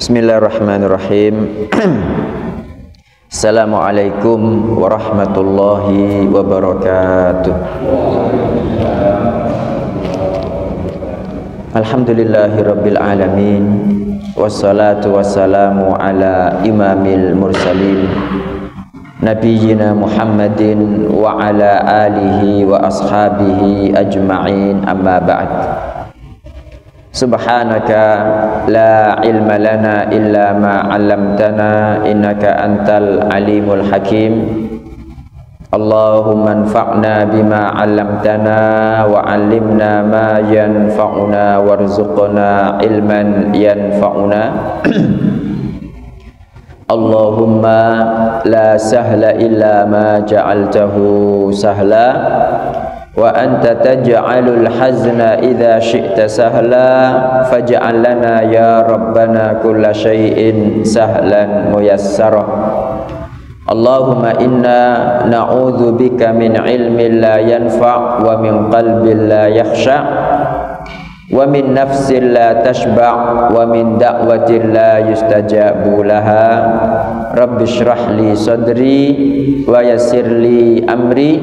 Bismillahirrahmanirrahim. Assalamualaikum warahmatullahi wabarakatuh. Alhamdulillahirabbil alamin. Wassalatu wassalamu ala imamil mursalin Nabiyyina Muhammadin wa ala alihi wa ashabihi ajma'in, amma ba'd. Subhanaka la ilma lana illa ma 'allamtana innaka antal alimul hakim. Allahumma anfa'na bima 'allamtana wa 'allimna ma yanfa'una warzuqna ilman yanfa'una. Allahumma la sahla illa ma ja'altahu sahla wa anta taj'alul hazna idza syi'ta sahla faj'al lana ya rabbana kulla syai'in sahlan muyassara. Allahumma inna na'udzu bika min ilmin la yanfa' wa min qalbin la yakhsha' wa min nafsin la tashba' wa min da'watin la yustajabu laha. Rabbi shrah li sadri wa yassir li amri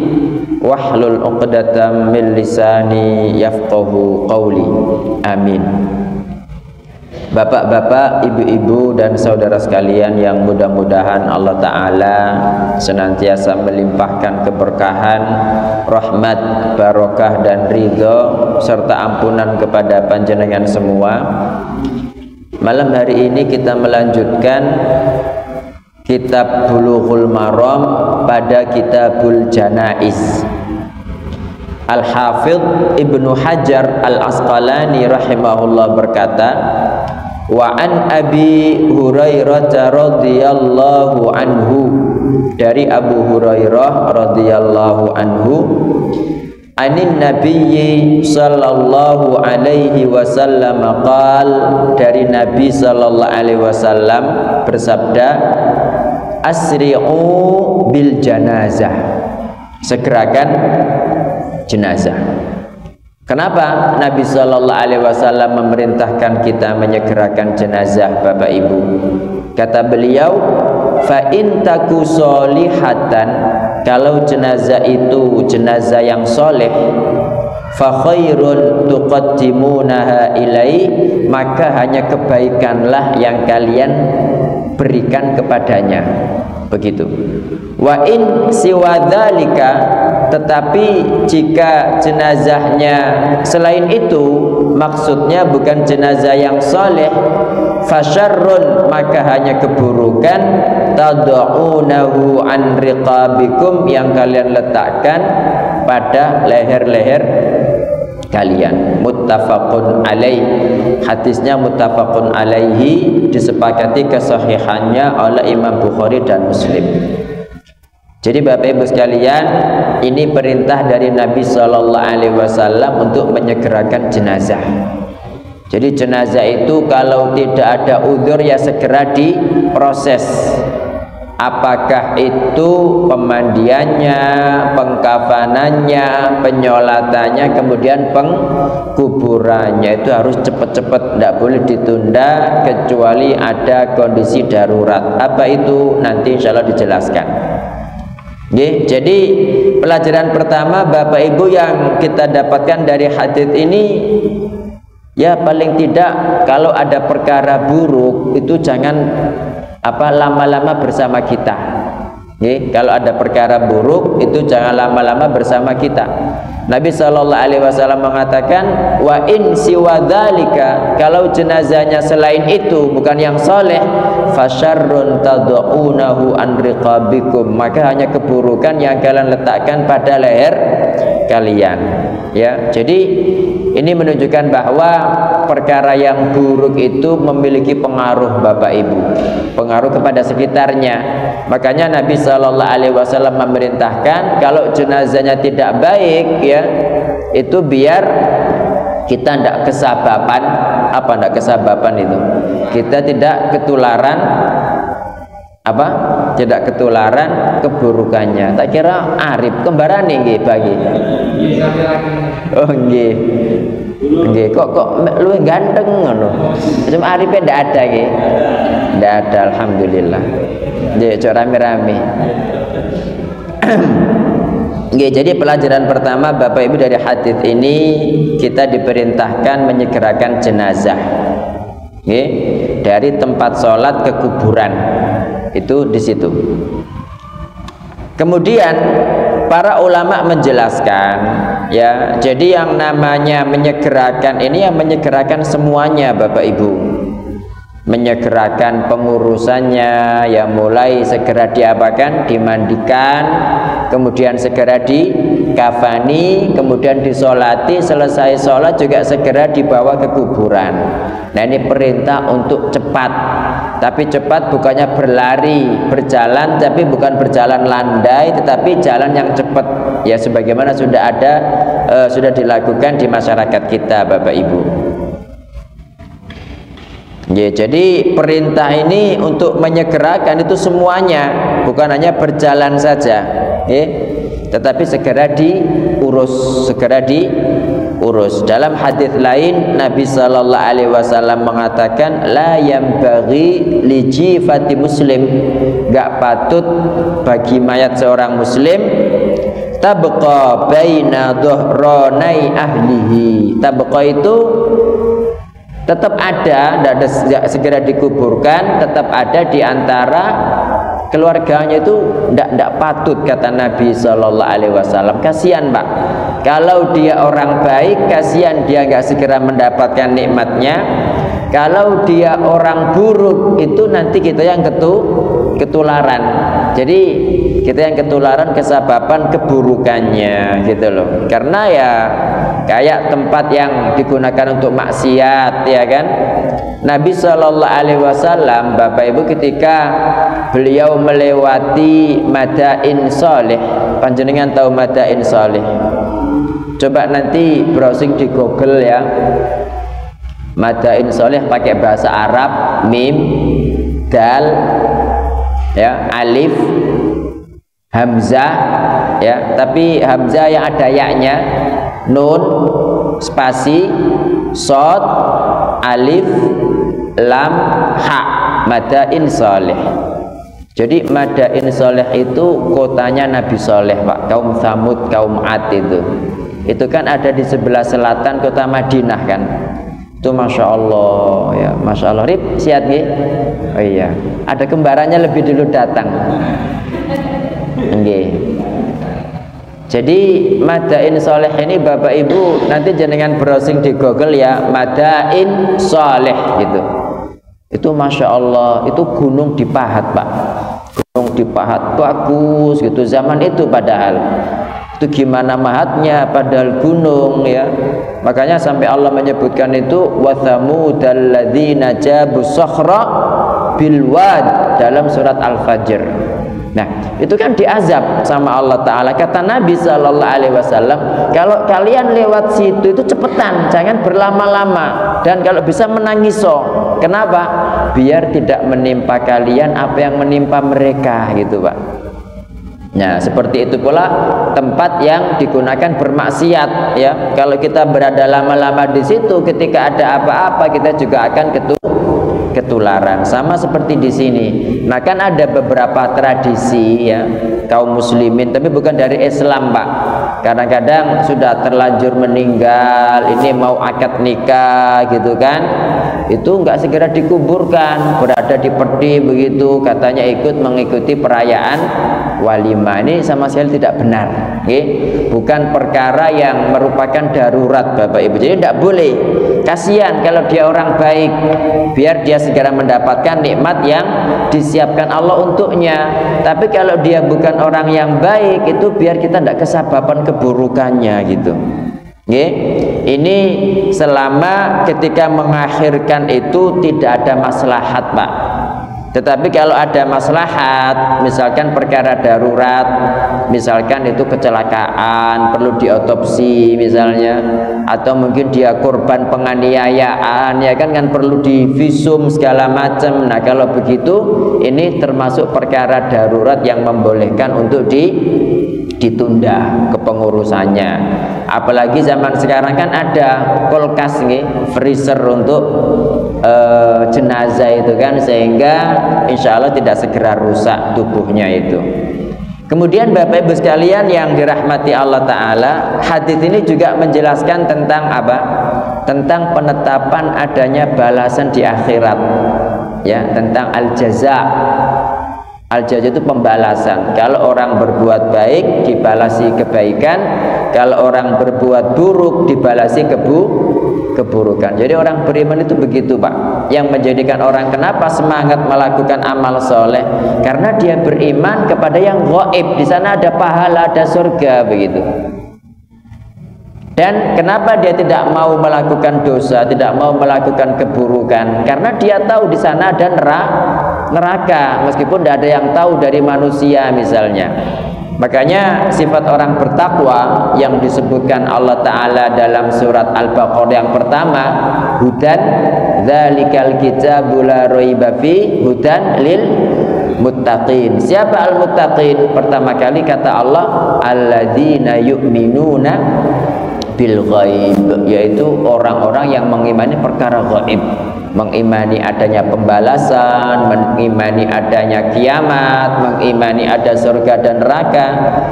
wahlul 'uqdatam min lisani yafqahu qawli. Amin. Bapak-bapak, ibu-ibu dan saudara sekalian yang mudah-mudahan Allah Ta'ala senantiasa melimpahkan keberkahan, rahmat, barokah dan ridho serta ampunan kepada panjenengan semua. Malam hari ini kita melanjutkan kitab Bulughul Maram pada kitabul Janaiz. Al-Hafidh Ibnu Hajar Al-Asqalani rahimahullah berkata, wa an Abi Hurairah radhiyallahu anhu, dari Abu Hurairah radhiyallahu anhu, anin nabiyyi sallallahu alaihi wasallam qal, dari Nabi sallallahu alaihi wasallam bersabda, asri'u bil janazah, segerakan jenazah. Kenapa Nabi sallallahu alaihi wasallam memerintahkan kita menyegerakan jenazah, Bapak Ibu? Kata beliau, fa in taku solihatan, kalau jenazah itu jenazah yang soleh, fa khairun tuqaddimunaha ilai, maka hanya kebaikanlah yang kalian berikan kepadanya. Begitu. Wa in siwa dzalika, tetapi jika jenazahnya selain itu, maksudnya bukan jenazah yang soleh, fasyarrun, maka hanya keburukan, tad'unahu an riqabikum, yang kalian letakkan pada leher-leher kalian. Muttafaqun alaih, hadisnya muttafaqun alaihi, disepakati kesahihannya oleh Imam Bukhari dan Muslim. Jadi Bapak Ibu sekalian, ini perintah dari Nabi Shallallahu Alaihi Wasallam untuk menyegerakan jenazah. Jadi jenazah itu kalau tidak ada udzur ya segera diproses. Apakah itu pemandiannya, pengkafanannya, penyolatannya, kemudian pengkuburannya, itu harus cepat-cepat, tidak boleh ditunda kecuali ada kondisi darurat. Apa itu? Nanti insya Allah dijelaskan. Jadi pelajaran pertama Bapak Ibu yang kita dapatkan dari hadis ini, ya paling tidak kalau ada perkara buruk itu jangan lama-lama bersama kita. Kalau ada perkara buruk itu jangan lama-lama bersama kita. Nabi Shallallahu Alaihi Wasallam mengatakan, wa in siwa dzalika, kalau jenazahnya selain itu bukan yang soleh, fasyarrun tad'unahu an riqabikum, maka hanya keburukan yang kalian letakkan pada leher kalian. Ya, jadi ini menunjukkan bahwa perkara yang buruk itu memiliki pengaruh, Bapak Ibu, pengaruh kepada sekitarnya. Makanya Nabi Shallallahu Alaihi Wasallam memerintahkan kalau jenazahnya tidak baik, ya, itu biar kita tidak kesababan. Apa tidak kesababan itu? Kita tidak ketularan tidak ketularan keburukannya. Tak kira Arif kembaran nggih bagi. Oh nggih. Nggih, kok luwih ganteng ngono. Cuma aripe ndak ada nggih. Ndak ada, alhamdulillah. Nggih, cok rame-rame. Nggih, jadi pelajaran pertama Bapak Ibu dari hadis ini, kita diperintahkan menyegerakan jenazah. Nggih, dari tempat sholat ke kuburan. Itu di situ. Kemudian para ulama menjelaskan, ya, jadi yang namanya menyegerakan ini yang menyegerakan semuanya Bapak Ibu. Menyegerakan pengurusannya, ya, mulai segera diapakan, dimandikan, kemudian segera dikafani, kemudian disolati, selesai sholat juga segera dibawa ke kuburan. Nah, ini perintah untuk cepat, tapi cepat bukannya berlari, berjalan, tapi bukan berjalan landai, tetapi jalan yang cepat, ya, sebagaimana sudah ada, sudah dilakukan di masyarakat kita Bapak Ibu. Ya, jadi perintah ini untuk menyegerakan itu semuanya, bukan hanya berjalan saja, ya, tetapi segera diurus, segera diurus. Dalam hadis lain Nabi Sallallahu Alaihi Wasallam mengatakan, la yambaghi li jifati muslim, gak patut bagi mayat seorang muslim tabqa baina dhuhranai ahlihi. Tabqa itu tetap ada, tidak segera dikuburkan, tetap ada di antara keluarganya, itu tidak patut, kata Nabi Sallallahu Alaihi Wasallam. Kasihan Pak, kalau dia orang baik, kasihan dia nggak segera mendapatkan nikmatnya. Kalau dia orang buruk, itu nanti kita yang ketularan. Jadi kita yang ketularan kesababan keburukannya, gitu loh. Karena ya kayak tempat yang digunakan untuk maksiat, ya kan. Nabi Shallallahu Alaihi Wasallam, Bapak Ibu, ketika beliau melewati Madain Sholih, panjenengan tahu Madain Sholih? Coba nanti browsing di Google ya. Madain Sholih pakai bahasa Arab, mim, dal, ya, alif, hamzah, ya, tapi hamzah yang ada yaknya, nun, spasi, sod, alif, lam, ha. Madain Sholih. Jadi Madain Sholih itu kotanya Nabi Sholih Pak, kaum Tsamud, kaum Ad itu kan ada di sebelah selatan kota Madinah kan. Itu Masya Allah, ya, Masya Allah. Rip, sihat ya? Oh iya, ada kembarannya lebih dulu datang. Nggih. Jadi Madain Sholih ini Bapak Ibu nanti jenengan browsing di Google ya, Madain Sholih gitu. Itu Masya Allah, itu gunung di Pahat Pak. Gunung di Pahat bagus gitu zaman itu, padahal itu gimana mahatnya, padahal gunung, ya. Makanya sampai Allah menyebutkan itu wa thamudal ladzina jabu sakhra bil wad dalam surat Al-Fajr. Nah, itu kan diazab sama Allah Ta'ala. Kata Nabi Sallallahu Alaihi Wasallam, kalau kalian lewat situ itu cepetan, jangan berlama-lama, dan kalau bisa menangiso. Kenapa? Biar tidak menimpa kalian apa yang menimpa mereka, gitu Pak. Nah, seperti itu pula tempat yang digunakan bermaksiat, ya. Kalau kita berada lama-lama di situ, ketika ada apa-apa kita juga akan ketularan. Sama seperti di sini. Nah, kan ada beberapa tradisi, ya, kaum muslimin, tapi bukan dari Islam Pak. Kadang-kadang sudah terlanjur meninggal, ini mau akad nikah gitu kan, itu nggak segera dikuburkan, berada di peti begitu, katanya ikut mengikuti perayaan walimah. Ini sama sekali tidak benar, okay? Bukan perkara yang merupakan darurat Bapak Ibu. Jadi tidak boleh. Kasihan kalau dia orang baik, biar dia segera mendapatkan nikmat yang disiapkan Allah untuknya. Tapi kalau dia bukan orang yang baik, itu biar kita tidak kesababan keburukannya gitu. Okay? Ini selama ketika mengakhirkan itu tidak ada maslahat Pak. Tetapi kalau ada maslahat, misalkan perkara darurat, misalkan itu kecelakaan, perlu diotopsi misalnya, atau mungkin dia korban penganiayaan, ya kan perlu divisum segala macam. Nah, kalau begitu ini termasuk perkara darurat yang membolehkan untuk ditunda kepengurusannya. Apalagi zaman sekarang kan ada kulkas nih, freezer untuk jenazah itu kan, sehingga insya Allah tidak segera rusak tubuhnya itu. Kemudian Bapak Ibu sekalian yang dirahmati Allah Ta'ala, hadis ini juga menjelaskan tentang apa? Tentang penetapan adanya balasan di akhirat, ya, tentang al-jaza. Al-jaza itu pembalasan. Kalau orang berbuat baik dibalasi kebaikan, kalau orang berbuat buruk dibalasi keburukan. Jadi orang beriman itu begitu, Pak. Yang menjadikan orang kenapa semangat melakukan amal soleh, karena dia beriman kepada yang gaib. Di sana ada pahala, ada surga, begitu. Dan kenapa dia tidak mau melakukan dosa, tidak mau melakukan keburukan? Karena dia tahu di sana ada neraka, meskipun tidak ada yang tahu dari manusia misalnya. Makanya sifat orang bertakwa yang disebutkan Allah Ta'ala dalam surat Al-Baqarah yang pertama, hudan dzalikal kitabu la raiba fi hudan lil muttaqin. Siapa al-muttaqin? Pertama kali kata Allah, alladzina yu'minuna bil ghaib, yaitu orang-orang yang mengimani perkara gaib, mengimani adanya pembalasan, mengimani adanya kiamat, mengimani ada surga dan neraka.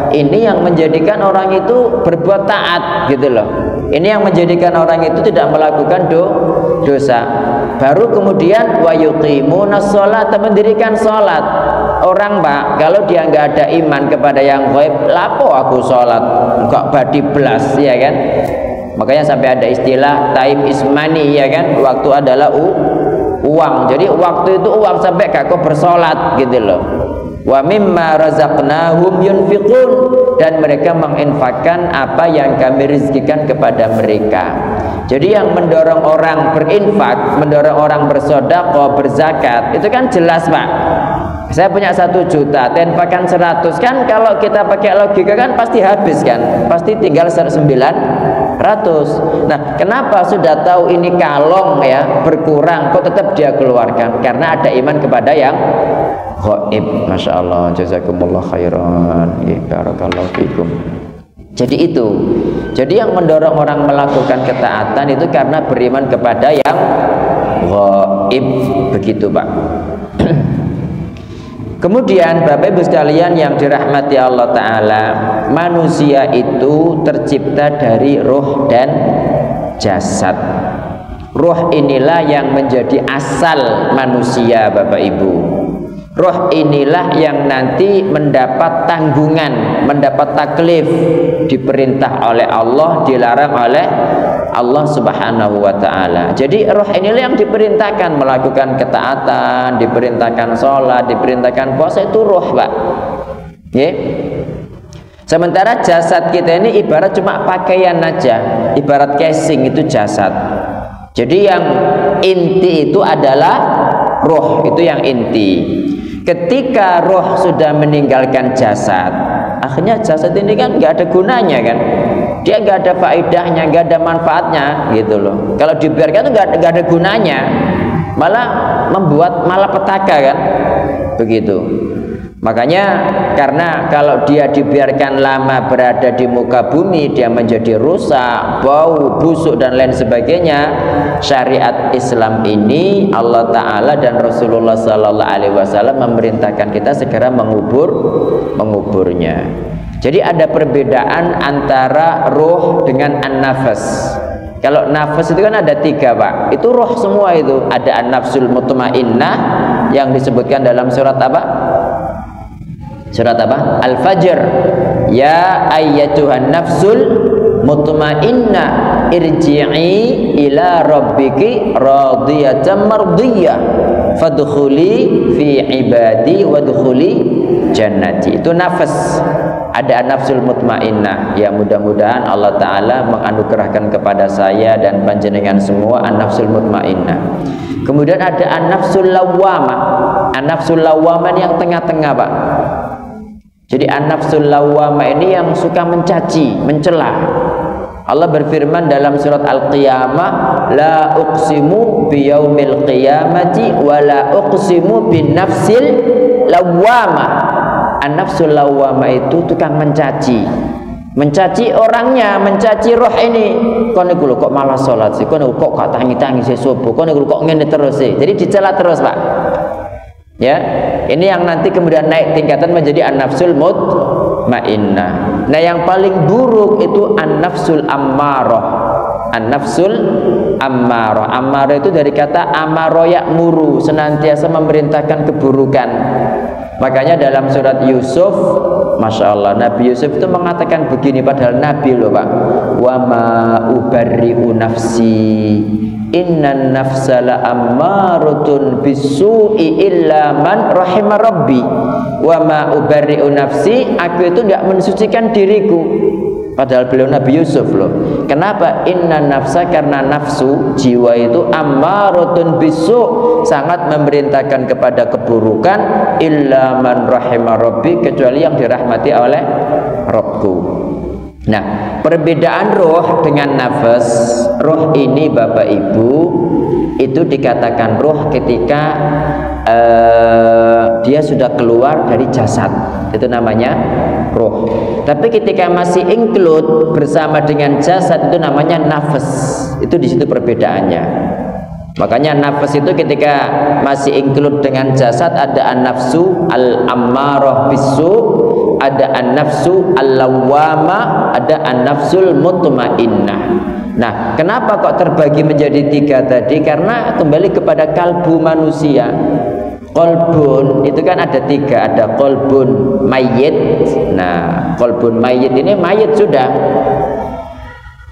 Ini yang menjadikan orang itu berbuat taat, gitu loh. Ini yang menjadikan orang itu tidak melakukan dosa. Baru kemudian wa yuqimunas shalah, mendirikan salat. Orang, Pak, kalau dia nggak ada iman kepada yang gaib, lapo aku sholat nggak badi belas, ya kan? Makanya sampai ada istilah time is money, ya kan? Waktu adalah uang. Jadi waktu itu uang sampai gak kau bersolat, gitu loh. Wa mimma razaqnahum yunfiqun, dan mereka menginfakkan apa yang kami rizkikan kepada mereka. Jadi yang mendorong orang berinfak, mendorong orang bersedekah, berzakat, itu kan jelas, Pak. Saya punya 1 juta, infakkan 100, kan kalau kita pakai logika kan pasti habis kan, pasti tinggal 900. Nah, kenapa sudah tahu ini kalong ya berkurang, kok tetap dia keluarkan? Karena ada iman kepada yang gaib. Masya Allah, jazakumullah khairan, barakallahu fikum. Jadi itu, jadi yang mendorong orang melakukan ketaatan itu karena beriman kepada yang gaib, begitu, Pak. Kemudian Bapak Ibu sekalian yang dirahmati Allah Ta'ala, manusia itu tercipta dari ruh dan jasad. Ruh inilah yang menjadi asal manusia, Bapak Ibu. Ruh inilah yang nanti mendapat tanggungan, mendapat taklif, diperintah oleh Allah, dilarang oleh Allah Subhanahu wa Ta'ala. Jadi roh inilah yang diperintahkan melakukan ketaatan, diperintahkan sholat, diperintahkan puasa, itu roh, Pak. Ya. Sementara jasad kita ini ibarat cuma pakaian aja, ibarat casing, itu jasad. Jadi yang inti itu adalah roh, itu yang inti. Ketika roh sudah meninggalkan jasad, akhirnya jasad ini kan nggak ada gunanya kan, dia nggak ada faedahnya, nggak ada manfaatnya, gitu loh. Kalau dibiarkan itu nggak ada gunanya, malah membuat malapetaka kan, begitu. Makanya karena kalau dia dibiarkan lama berada di muka bumi, dia menjadi rusak, bau, busuk dan lain sebagainya. Syariat Islam ini Allah Ta'ala dan Rasulullah SAW memerintahkan kita segera menguburnya. Jadi ada perbedaan antara ruh dengan an-nafas. Kalau nafas itu kan ada 3, Pak. Itu ruh semua itu. Ada an-nafsul mutmainnah yang disebutkan dalam surat apa? Surat apa? Al-Fajr. Ya ayyatuhan nafsul mutmainnah irji'i ila rabbiki radiyatan mardiyah fadkhuli fi ibadi wadkhuli jannati. Itu nafas. Ada nafsul mutmainnah. Ya, mudah-mudahan Allah Ta'ala menganugerahkan kepada saya dan panjenengan semua an-nafsul mutmainnah. Kemudian ada an-nafsul lawwamah. An-nafsul lawwamah yang tengah-tengah, Pak. Jadi an-nafsul lawwamah ini yang suka mencaci, mencela. Allah berfirman dalam surat Al-Qiyamah, la uqsimu biyaumil qiyamati wa la uqsimu bin nafsil lawwamah. an-nafsul lawwamah itu tukang mencaci. Mencaci orangnya, mencaci roh ini. Kon niku lho kok malah salat sih, kon kok gak tangi-tangi sih subuh, kon niku kok ngene terus sih. Jadi dicela terus, Pak. Ya, ini yang nanti kemudian naik tingkatan menjadi an-nafsul mutmainnah. Nah, yang paling buruk itu an-nafsul ammarah. An-nafsul ammarah. Ammarah itu dari kata amaro ya'muru, senantiasa memerintahkan keburukan. Makanya dalam surat Yusuf, Masya Allah, Nabi Yusuf itu mengatakan begini, padahal Nabi loh Pak. Wa ma ubarri'u nafsi innan nafsa la ammaratun bisu'i illa man rahimah rabbi. Wa ma ubarri'u nafsi, aku itu tidak mensucikan diriku. Padahal beliau Nabi Yusuf loh. Kenapa? Inna nafsa, karena nafsu, jiwa itu ammaratun bisu', sangat memerintahkan kepada keburukan, illa man rahimah rabbi, kecuali yang dirahmati oleh Rabbku. Nah, perbedaan roh dengan nafas. Roh ini Bapak Ibu itu dikatakan roh ketika dia sudah keluar dari jasad, itu namanya roh. Tapi ketika masih include bersama dengan jasad, itu namanya nafas. Itu di situ perbedaannya. Makanya nafas itu ketika masih include dengan jasad, ada an-nafsu al-ammarah bisu, ada an-nafsu al-lawwamah, ada an-nafsul mutmainnah. Nah, kenapa kok terbagi menjadi tiga tadi? Karena kembali kepada kalbu manusia. Kolbun itu kan ada tiga, ada kolbun mayit. Nah, kolbun mayit ini mayit sudah.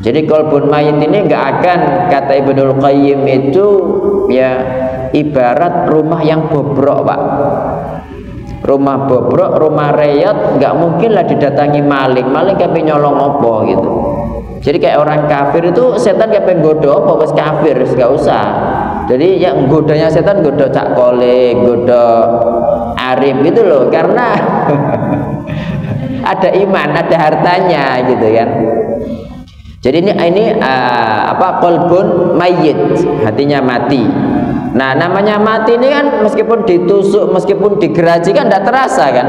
Jadi kolbun mayit ini nggak akan, kata Ibnul Qayyim itu ya ibarat rumah yang bobrok Pak. Rumah bobrok, rumah reyot, nggak mungkin lah didatangi maling. Maling kayak nyolong opo gitu. Jadi kayak orang kafir itu, setan kayak penggoda apa wis kafir, nggak usah. Jadi yang godanya setan goda cak kole, goda arif gitu loh, karena ada iman, ada hartanya gitu kan. Jadi ini kolbun mayit, hatinya mati. Nah, namanya mati ini kan meskipun ditusuk, meskipun digeraji kan tidak terasa kan.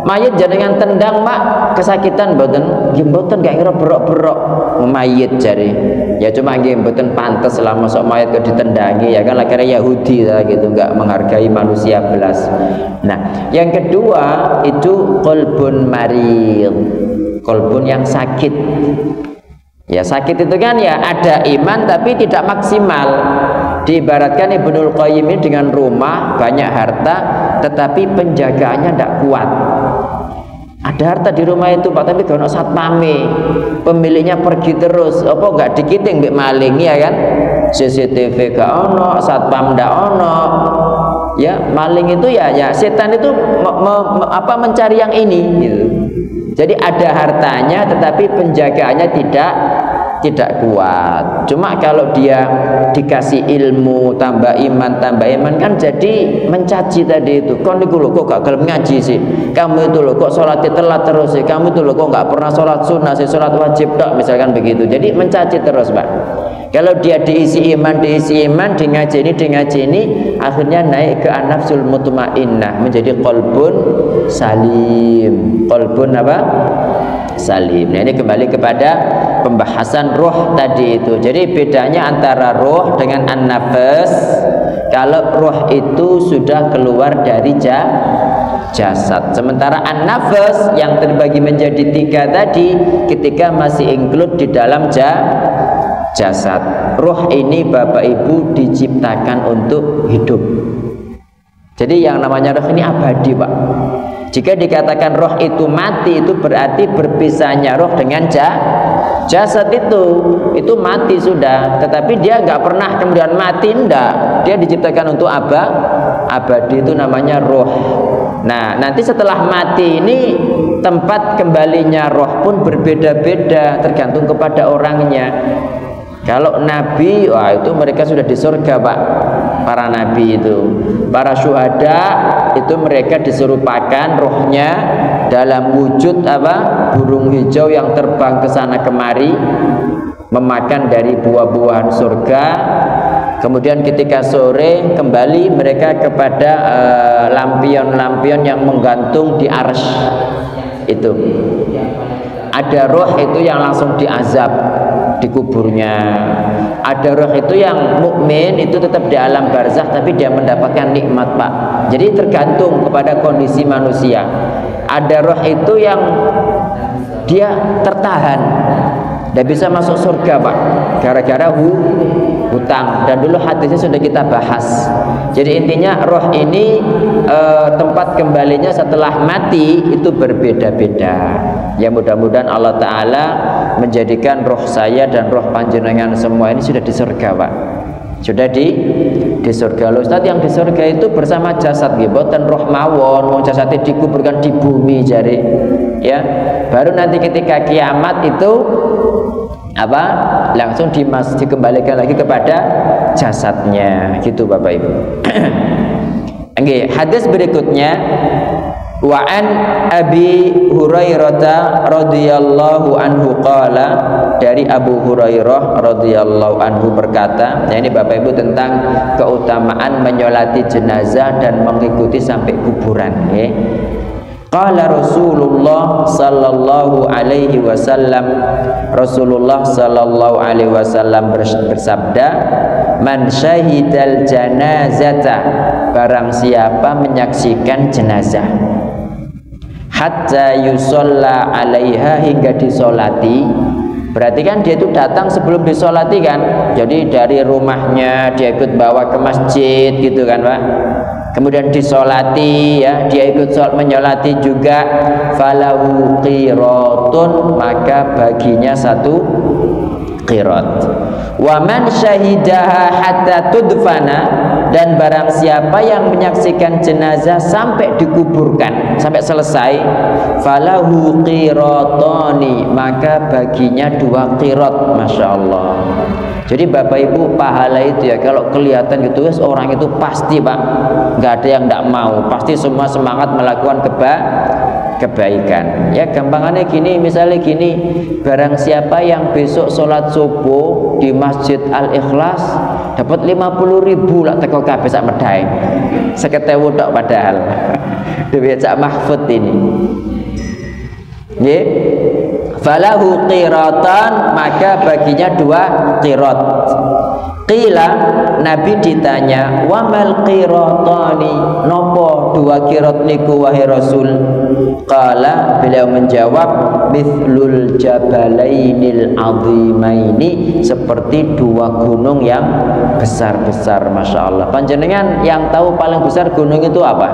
Mayit jaringan tendang Mak, kesakitan mboten, nggih mboten gak ngira berok-berok mayit jari. Ya cuma nggih mboten pantes lah masuk mayit kok ditendangi, ya kan akhirnya Yahudi lah gitu, nggak menghargai manusia belas. Nah, yang kedua itu kolbun marid, kolbun yang sakit. Ya sakit itu kan ya ada iman tapi tidak maksimal. Diibaratkan Ibnul Qayyim ini dengan rumah, banyak harta, tetapi penjagaannya tidak kuat. Ada harta di rumah itu Pak, tapi gak ono satpame, pemiliknya pergi terus, apa gak dikiting mbek maling ya kan? CCTV gak ono, satpam ndak ono. Ya maling itu ya setan itu mencari yang ini gitu. Jadi ada hartanya tetapi penjagaannya tidak kuat. Cuma kalau dia dikasih ilmu, tambah iman kan jadi mencaci tadi itu. Kau niku lho kok gak gelem ngaji sih, kamu itu lho kok sholatnya telat terus sih, kamu itu lho kok gak pernah sholat sunnah sih, sholat wajib dok, misalkan begitu. Jadi mencaci terus Pak. Kalau dia diisi iman, di ngajeni, akhirnya naik ke an-nafsul mutmainnah, menjadi qalbun salim. Qalbun apa? Salim. Nah, ini kembali kepada pembahasan roh tadi itu. Jadi bedanya antara roh dengan an-nafas, kalau roh itu sudah keluar dari jasad, sementara an-nafas yang terbagi menjadi tiga tadi ketika masih include di dalam jasad. Roh ini Bapak Ibu diciptakan untuk hidup. Jadi yang namanya roh ini abadi Pak. Jika dikatakan roh itu mati, itu berarti berpisahnya roh dengan jasad itu mati sudah. Tetapi dia nggak pernah kemudian mati, enggak. Dia diciptakan untuk abadi, itu namanya roh. Nah, nanti setelah mati ini tempat kembalinya roh pun berbeda-beda tergantung kepada orangnya. Kalau nabi, wah itu mereka sudah di surga Pak. Para nabi itu, para syuhada itu mereka diserupakan rohnya dalam wujud apa? Burung hijau yang terbang ke sana kemari, memakan dari buah-buahan surga, Kemudian ketika sore kembali mereka kepada lampion-lampion yang menggantung di arsy. Itu ada roh itu yang langsung diazab di kuburnya, ada roh itu yang mukmin itu tetap di alam barzakh tapi dia mendapatkan nikmat, Pak. Jadi tergantung kepada kondisi manusia. Ada roh itu yang dia tertahan, tidak bisa masuk surga, Pak, gara-gara hutang. Dan dulu hadisnya sudah kita bahas. Jadi intinya roh ini tempat kembalinya setelah mati itu berbeda-beda. Ya mudah-mudahan Allah Ta'ala menjadikan roh saya dan roh panjenengan semua ini sudah di surga, Pak. Sudah di surga. Loh Ustaz, yang di surga itu bersama jasad nggih, boten roh mawon, wong jasadnya dikuburkan di bumi jari. Ya, baru nanti ketika kiamat itu apa? Langsung dikembalikan lagi kepada jasadnya, gitu Bapak Ibu. Oke, hadis berikutnya wa an Abi Hurairah radhiyallahu anhu qala, dari Abu Hurairah radhiyallahu anhu berkata, nah ini Bapak Ibu tentang keutamaan menyolati jenazah dan mengikuti sampai kuburan, ya. Qala Rasulullah sallallahu alaihi wasallam, Rasulullah sallallahu alaihi wasallam bersabda, man syahidal janazata, barang siapa menyaksikan jenazah, hatta yusalla alaiha, hingga disolati. Berarti kan dia itu datang sebelum disolati kan, jadi dari rumahnya dia ikut bawa ke masjid gitu kan, Pak. Kemudian disolati, ya, dia ikut menyolati juga, falahu qiratun, maka baginya 1 qirat. Wa man syahidaha hatta tudfana, dan barang siapa yang menyaksikan jenazah sampai dikuburkan, sampai selesai, falahu qiratani, maka baginya 2 qirat. Masya Allah. Jadi Bapak Ibu, pahala itu ya kalau kelihatan gitu, orang itu pasti, Pak, nggak ada yang tidak mau, pasti semua semangat melakukan kebaikan. Ya gampangannya gini, misalnya gini, barang siapa yang besok sholat subuh di Masjid Al-Ikhlas dapat 50.000 lah teko kabeh sak medhae. 50.000 tok padahal. Duit sak mahfud ini. Nggih. Falahu qiratan, maka baginya 2 qirat. Qila, Nabi ditanya, wamal qiratani, nopo 2 qirat niku wahai Rasul? Qala, beliau menjawab, mithlul jabalainil azimaini, seperti 2 gunung yang besar-besar. Masya Allah. Panjenengan yang tahu paling besar gunung itu apa?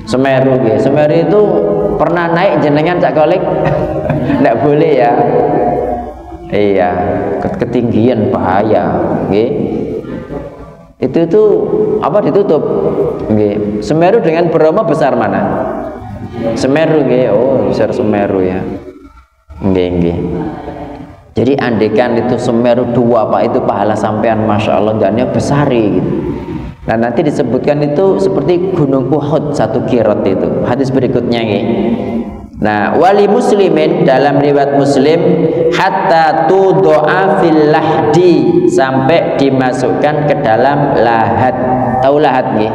Semeru, ya. Semeru itu pernah naik jenengan Cak Kolik? Nggak boleh ya. Iya, ketinggian bahaya, nggih. Itu apa ditutup? Nggih. Semeru dengan Bromo besar mana? Semeru, nggih. Oh, besar Semeru ya. Nggih, nggih. Jadi andekan itu Semeru 2, Pak, itu pahala sampean Masya Allah dannya besari gitu. Nah nanti disebutkan itu seperti gunung Uhud 1 qirat itu. Hadis berikutnya nggih. Nah, wali muslimin, dalam riwayat Muslim, hatta tudoa fil lahdi, sampai dimasukkan ke dalam lahat. Tahu lahat nggih?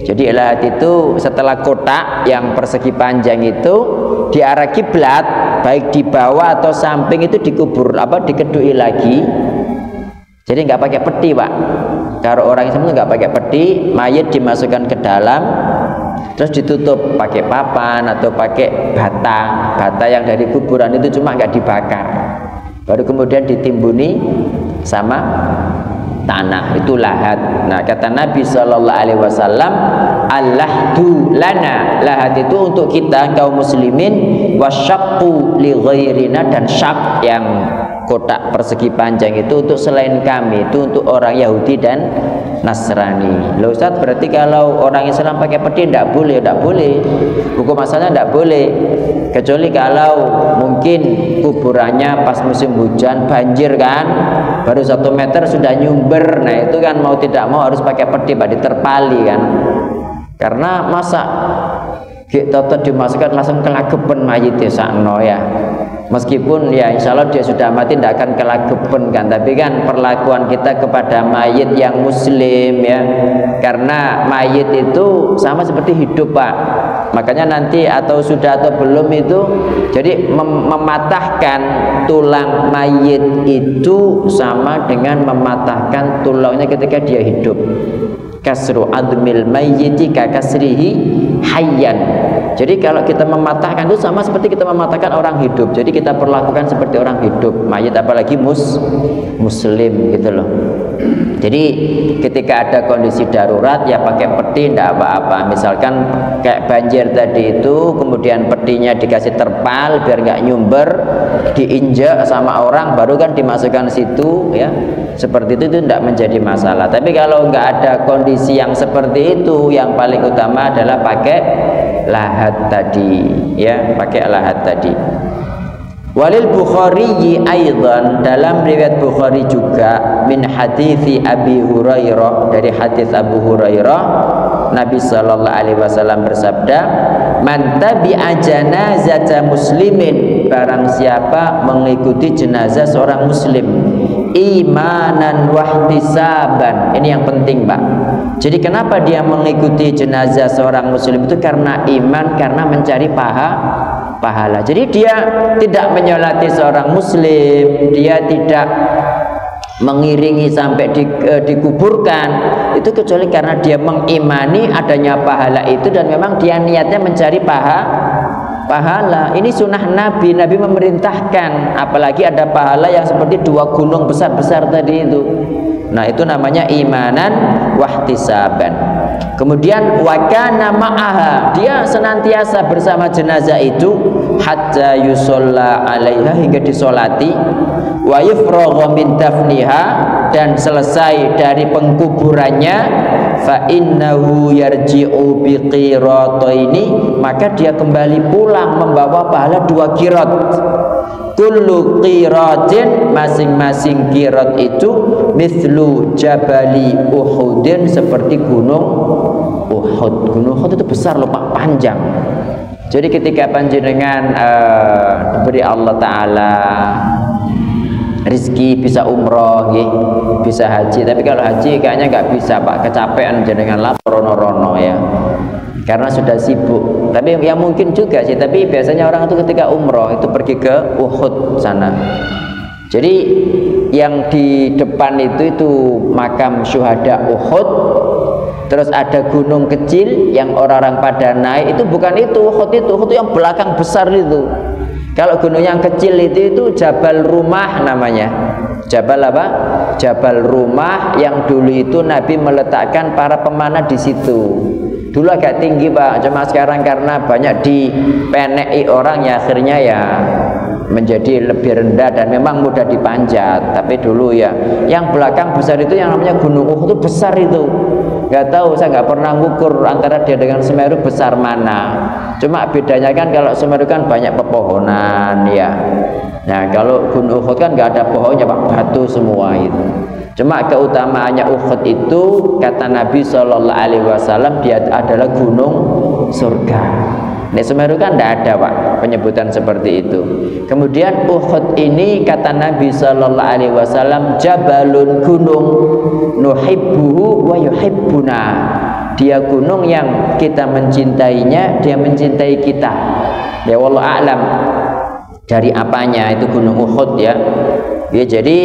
Jadi lahat itu setelah kotak yang persegi panjang itu di arah kiblat, baik di bawah atau samping itu dikubur dikedui lagi. Jadi nggak pakai peti, Pak. Kalau orang Islam itu nggak pakai peti, mayat dimasukkan ke dalam, terus ditutup pakai papan atau pakai bata yang dari kuburan itu, cuma nggak dibakar, baru kemudian ditimbuni sama tanah, itu lahat. Nah kata Nabi Shallallahu Alaihi Wasallam, al-lahdu lana, lahat itu untuk kita kaum muslimin, wasyaqqu li ghairina, dan syak yang kotak persegi panjang itu untuk selain kami, itu untuk orang Yahudi dan Nasrani. Loh Ustaz, berarti kalau orang Islam pakai peti tidak boleh? Tidak boleh, hukum asalnya tidak boleh, kecuali kalau mungkin kuburannya pas musim hujan banjir kan, baru 1 meter sudah nyumber. Nah itu kan mau tidak mau harus pakai peti, Pak, diterpali kan, karena masa kita dimasukkan langsung kelagepen mayit ya sakno ya. Meskipun ya insya Allah dia sudah mati tidak akan kelagepen kan, tapi kan perlakuan kita kepada mayit yang muslim ya, karena mayit itu sama seperti hidup Pak. Makanya nanti atau sudah atau belum itu, jadi mematahkan tulang mayit itu sama dengan mematahkan tulangnya ketika dia hidup. Kasru admil mayyiti ka kasrihi hayyan. Jadi kalau kita mematahkan itu sama seperti kita mematahkan orang hidup. Jadi kita perlakukan seperti orang hidup, mayit apalagi muslim gitu loh. Jadi ketika ada kondisi darurat ya pakai peti tidak apa-apa. Misalkan kayak banjir tadi itu, kemudian petinya dikasih terpal biar nggak nyumber, diinjak sama orang baru kan dimasukkan situ ya. Seperti itu tidak menjadi masalah. Tapi kalau nggak ada kondisi yang seperti itu, yang paling utama adalah pakai lahat tadi ya, pakai lahat tadi. Walil Bukhari aidan, dalam riwayat Bukhari juga min hadithi Abi Hurairah, dari hadis Abu Hurairah Nabi sallallahu alaihi wasallam bersabda, man tabi'a janazata muslimin, barang siapa mengikuti jenazah seorang muslim, imanan wahtisaban. Ini yang penting Pak. Jadi kenapa dia mengikuti jenazah seorang muslim itu? Karena iman, karena mencari pahala. Jadi dia tidak menyolati seorang muslim, dia tidak mengiringi sampai dikuburkan itu kecuali karena dia mengimani adanya pahala itu, dan memang dia niatnya mencari pahala. Ini sunnah Nabi memerintahkan, apalagi ada pahala yang seperti 2 gunung besar-besar tadi itu. Nah itu namanya imanan wahtisaban. Kemudian wakana ma'aha, dia senantiasa bersama jenazah itu hatta yusalla alaiha, hingga disolati, wa yufragha min dafniha, dan selesai dari pengkuburannya, fa innahu yarji'u biqirataini, maka dia kembali pulang membawa pahala 2 qirat. Kullu qiratin, masing-masing qirat itu mithlu jabali Uhudin, seperti gunung Uhud. Gunung Uhud itu besar loh Pak, panjang. Jadi ketika panjenengan diberi Allah Ta'ala rizki bisa umroh, bisa haji. Tapi kalau haji kayaknya nggak bisa Pak, kecapean jenengan lapor rono-rono ya, karena sudah sibuk. Tapi yang mungkin juga sih, tapi biasanya orang itu ketika umroh itu pergi ke Uhud sana. Jadi yang di depan itu makam syuhada Uhud, terus ada gunung kecil yang orang-orang pada naik, itu bukan itu Uhud, itu yang belakang besar itu. Kalau gunung yang kecil itu Jabal Rumah namanya. Jabal apa? Jabal Rumah, yang dulu itu Nabi meletakkan para pemanah di situ. Dulu agak tinggi Pak, cuma sekarang karena banyak dipeneki orang ya, akhirnya ya menjadi lebih rendah dan memang mudah dipanjat. Tapi dulu ya yang belakang besar itu yang namanya Gunung Uhud itu besar itu. Nggak tahu, saya nggak pernah ngukur antara dia dengan Semeru besar mana. Cuma bedanya kan kalau Semeru kan banyak pepohonan ya. Nah kalau Gunung Uhud kan nggak ada pohonnya Pak, batu semua itu. Cuma keutamaannya Uhud itu kata Nabi Shallallahu Alaihi Wasallam dia adalah gunung surga. Di Semeru kan tidak ada Pak penyebutan seperti itu. Kemudian Uhud ini kata Nabi Shallallahu Alaihi Wasallam jabalun, gunung, nuhibbuhu wa yuhibbuna. Dia gunung yang kita mencintainya, dia mencintai kita. Ya wallahu a'lam dari apanya itu gunung Uhud ya. Ya jadi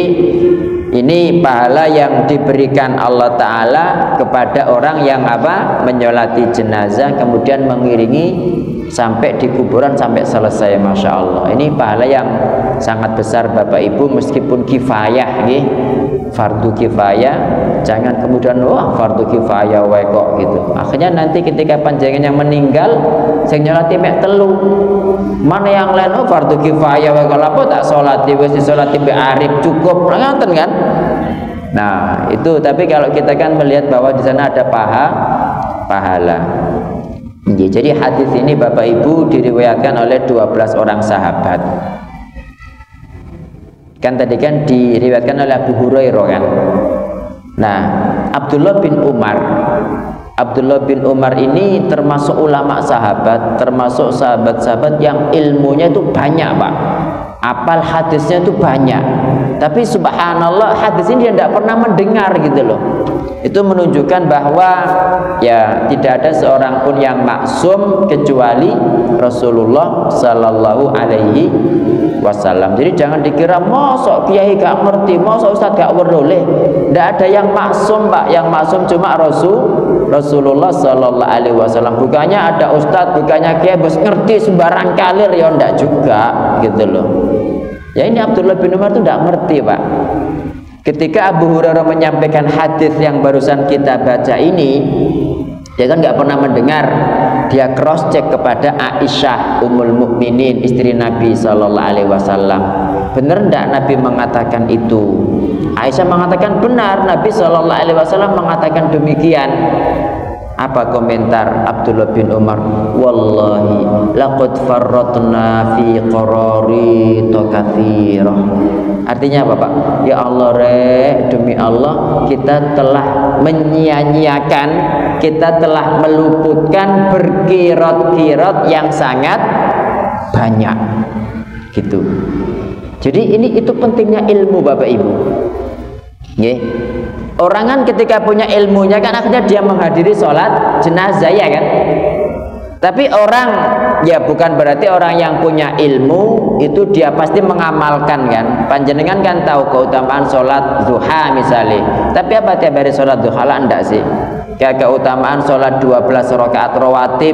ini pahala yang diberikan Allah Ta'ala kepada orang yang apa? Menyolati jenazah kemudian mengiringi sampai di kuburan sampai selesai. Masya Allah, ini pahala yang sangat besar Bapak Ibu, meskipun kifayah nih, fardu kifayah. Jangan kemudian wah fardu kifayah wae kok gitu. Akhirnya nanti ketika panjenengan yang meninggal sing nyolati mek telu. Mana yang lain oh fardu kifayah wae kok apa tak salati wis disolati mbek arif cukup. Ngoten kan? Nah, itu tapi kalau kita kan melihat bahwa di sana ada pahala. Jadi hadis ini Bapak Ibu diriwayatkan oleh 12 orang sahabat. Kan tadi kan diriwayatkan oleh Abu Hurairah kan. Nah, Abdullah bin Umar ini termasuk ulama sahabat, termasuk sahabat-sahabat yang ilmunya itu banyak Pak. apal hadisnya itu banyak, tapi subhanallah hadis ini dia tidak pernah mendengar gitu loh. Itu menunjukkan bahwa ya tidak ada seorang pun yang maksum kecuali Rasulullah Sallallahu Alaihi Wasallam. Jadi jangan dikira mosok kiai gak ngerti, mosok ustaz gak boleh. Tidak ada yang maksum Pak, yang maksum cuma Rasulullah Sallallahu Alaihi Wasallam. Bukannya ada ustaz, bukannya kiai bos ngerti sembarang kalir, ya enggak juga gitu loh. Ya ini Abdullah bin Umar itu tidak ngerti Pak. Ketika Abu Hurairah menyampaikan hadis yang barusan kita baca ini, dia kan nggak pernah mendengar. Dia cross check kepada Aisyah Ummul Mukminin, istri Nabi Sallallahu Alaihi Wasallam. Benar enggak Nabi mengatakan itu? Aisyah mengatakan benar, Nabi Sallallahu Alaihi Wasallam mengatakan demikian. Apa komentar Abdullah bin Umar? Wallahi laqad farratna fi qarari katsirah. Artinya apa Pak? Ya Allah demi Allah kita telah menyia-nyiakan, kita telah meluputkan berkirot-kirot yang sangat banyak gitu. Jadi itu pentingnya ilmu Bapak Ibu. Nggih. Orang kan ketika punya ilmunya kan akhirnya dia menghadiri sholat jenazah ya kan. Tapi orang ya bukan berarti orang yang punya ilmu itu dia pasti mengamalkan kan. Panjenengan kan tahu keutamaan sholat duha misalnya. Tapi apa tiap hari sholat duha lah enggak sih? Kayak keutamaan sholat 12 rakaat rawatib,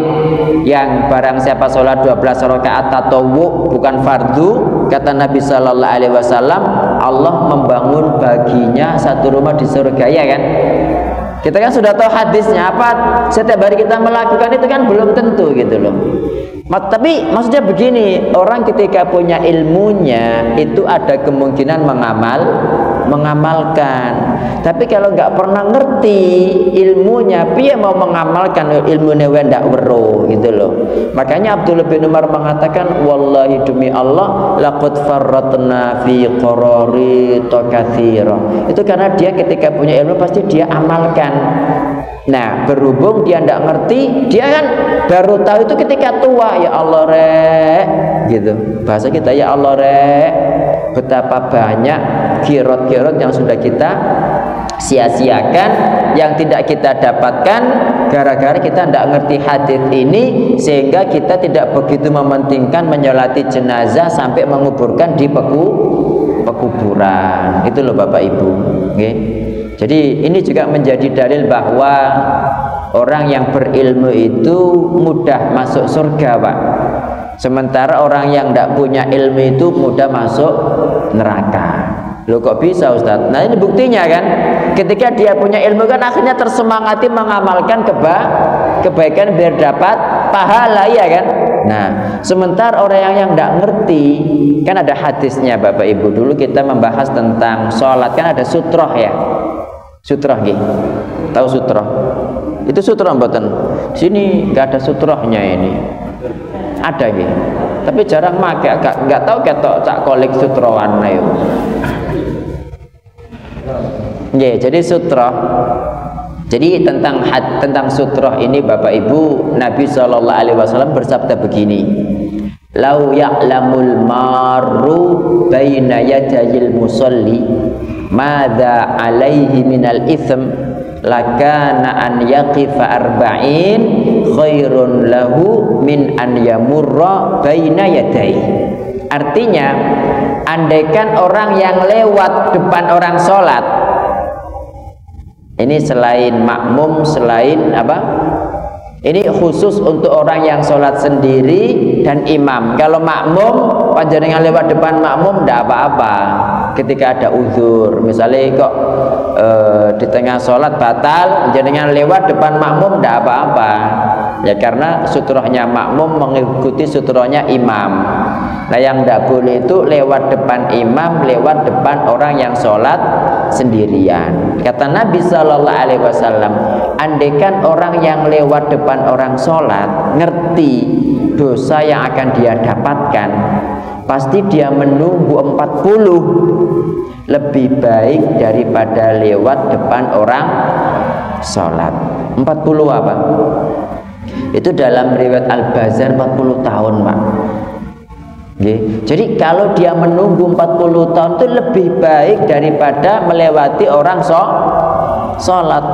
yang barang siapa sholat 12 rakaat tatawwu bukan fardu, kata Nabi Sallallahu Alaihi Wasallam, Allah membangun baginya satu rumah di surga ya kan. Kita kan sudah tahu hadisnya, apa setiap hari kita melakukan itu kan belum tentu gitu loh. Tapi maksudnya begini, orang ketika punya ilmunya itu ada kemungkinan mengamalkan. Tapi kalau nggak pernah ngerti ilmunya, piye mau mengamalkan ilmunya ndak weruh gitu loh. Makanya Abdullah bin Umar mengatakan, wallahi demi Allah, laqad farratna fi qarari katsira. Itu karena dia ketika punya ilmu pasti dia amalkan. Nah, berhubung dia ndak ngerti, dia kan baru tahu itu ketika tua. Ya Allah gitu. Bahasa kita ya Allah betapa banyak kirot-kirot yang sudah kita sia-siakan, yang tidak kita dapatkan gara-gara kita tidak ngerti hadis ini, sehingga kita tidak begitu mementingkan menyolati jenazah sampai menguburkan di pekuburan. Itu loh Bapak Ibu. Okay? Jadi ini juga menjadi dalil bahwa orang yang berilmu itu mudah masuk surga Pak. Sementara orang yang tidak punya ilmu itu mudah masuk neraka. Loh kok bisa Ustadz? Nah ini buktinya kan, ketika dia punya ilmu kan akhirnya tersemangati mengamalkan kebaikan biar dapat pahala ya kan. Nah sementara orang yang tidak ngerti, kan ada hadisnya Bapak Ibu. Dulu kita membahas tentang sholat kan ada sutroh ya. Sutroh gitu, tahu sutroh? Itu sutroh mboten? Sini nggak ada sutrohnya ini. Ada gitu, tapi jarang pakai, nggak tahu ketok cak kolik sutrowan ayo. Ya, jadi sutroh. Jadi tentang sutroh ini Bapak Ibu, Nabi Shallallahu Alaihi Wasallam bersabda begini. Lau ya'lamul maru baina yadayil musalli madza alaihi minal itsm lakana an yaqifa arba'in khairun lahu min an yamurra baina yadai. Artinya andaikan orang yang lewat depan orang sholat, ini selain makmum, selain apa, ini khusus untuk orang yang sholat sendiri dan imam. Kalau makmum, panjenengan lewat depan makmum tidak apa-apa. Ketika ada uzur, misalnya kok di tengah sholat batal, panjenengan lewat depan makmum tidak apa-apa. Ya karena sutrohnya makmum mengikuti sutrohnya imam. Nah yang tidak boleh itu lewat depan imam, lewat depan orang yang sholat sendirian. Kata Nabi Sallallahu Alaihi Wasallam, andaikan orang yang lewat depan orang sholat ngerti dosa yang akan dia dapatkan, pasti dia menunggu 40 lebih baik daripada lewat depan orang sholat. 40 apa? Itu dalam riwayat Al-Bazar 40 tahun Pak. Jadi kalau dia menunggu 40 tahun itu lebih baik daripada melewati orang sholat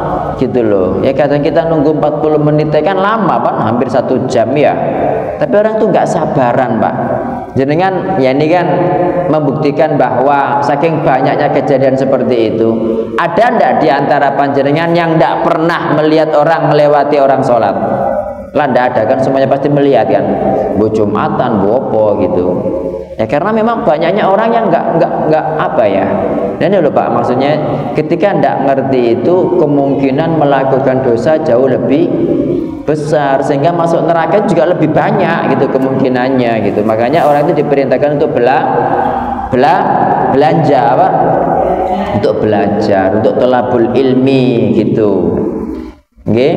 gitu loh. Ya kadang kita nunggu 40 menit kan lama Pak, hampir 1 jam ya. Tapi orang tuh nggak sabaran Pak. Jenengan ya ini kan membuktikan bahwa saking banyaknya kejadian seperti itu, ada ndak di antara panjenengan yang ndak pernah melihat orang melewati orang sholat? Lah ndak ada kan, semuanya pasti melihat kan, bu Jumatan, bu opo gitu. Ya karena memang banyaknya orang yang nggak apa ya. Dan ini loh Pak, maksudnya ketika ndak ngerti itu kemungkinan melakukan dosa jauh lebih besar, sehingga masuk neraka juga lebih banyak gitu kemungkinannya gitu. Makanya orang itu diperintahkan untuk belanja apa? Untuk belajar, untuk thalabul ilmi gitu. Oke.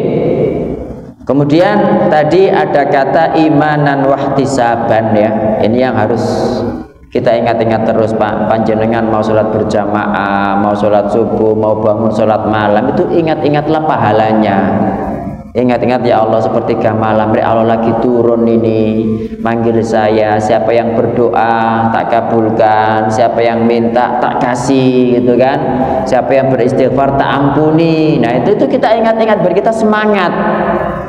Kemudian tadi ada kata imanan wahtisaban ya. Ini yang harus kita ingat-ingat terus Pak. Panjenengan mau sholat berjamaah, mau sholat subuh, mau bangun sholat malam, itu ingat-ingatlah pahalanya. Ingat-ingat ya Allah, sepertiga malam Allah lagi turun ini manggil saya, siapa yang berdoa tak kabulkan, siapa yang minta tak kasih gitu kan, siapa yang beristighfar tak ampuni. Nah itu kita ingat-ingat biar kita semangat.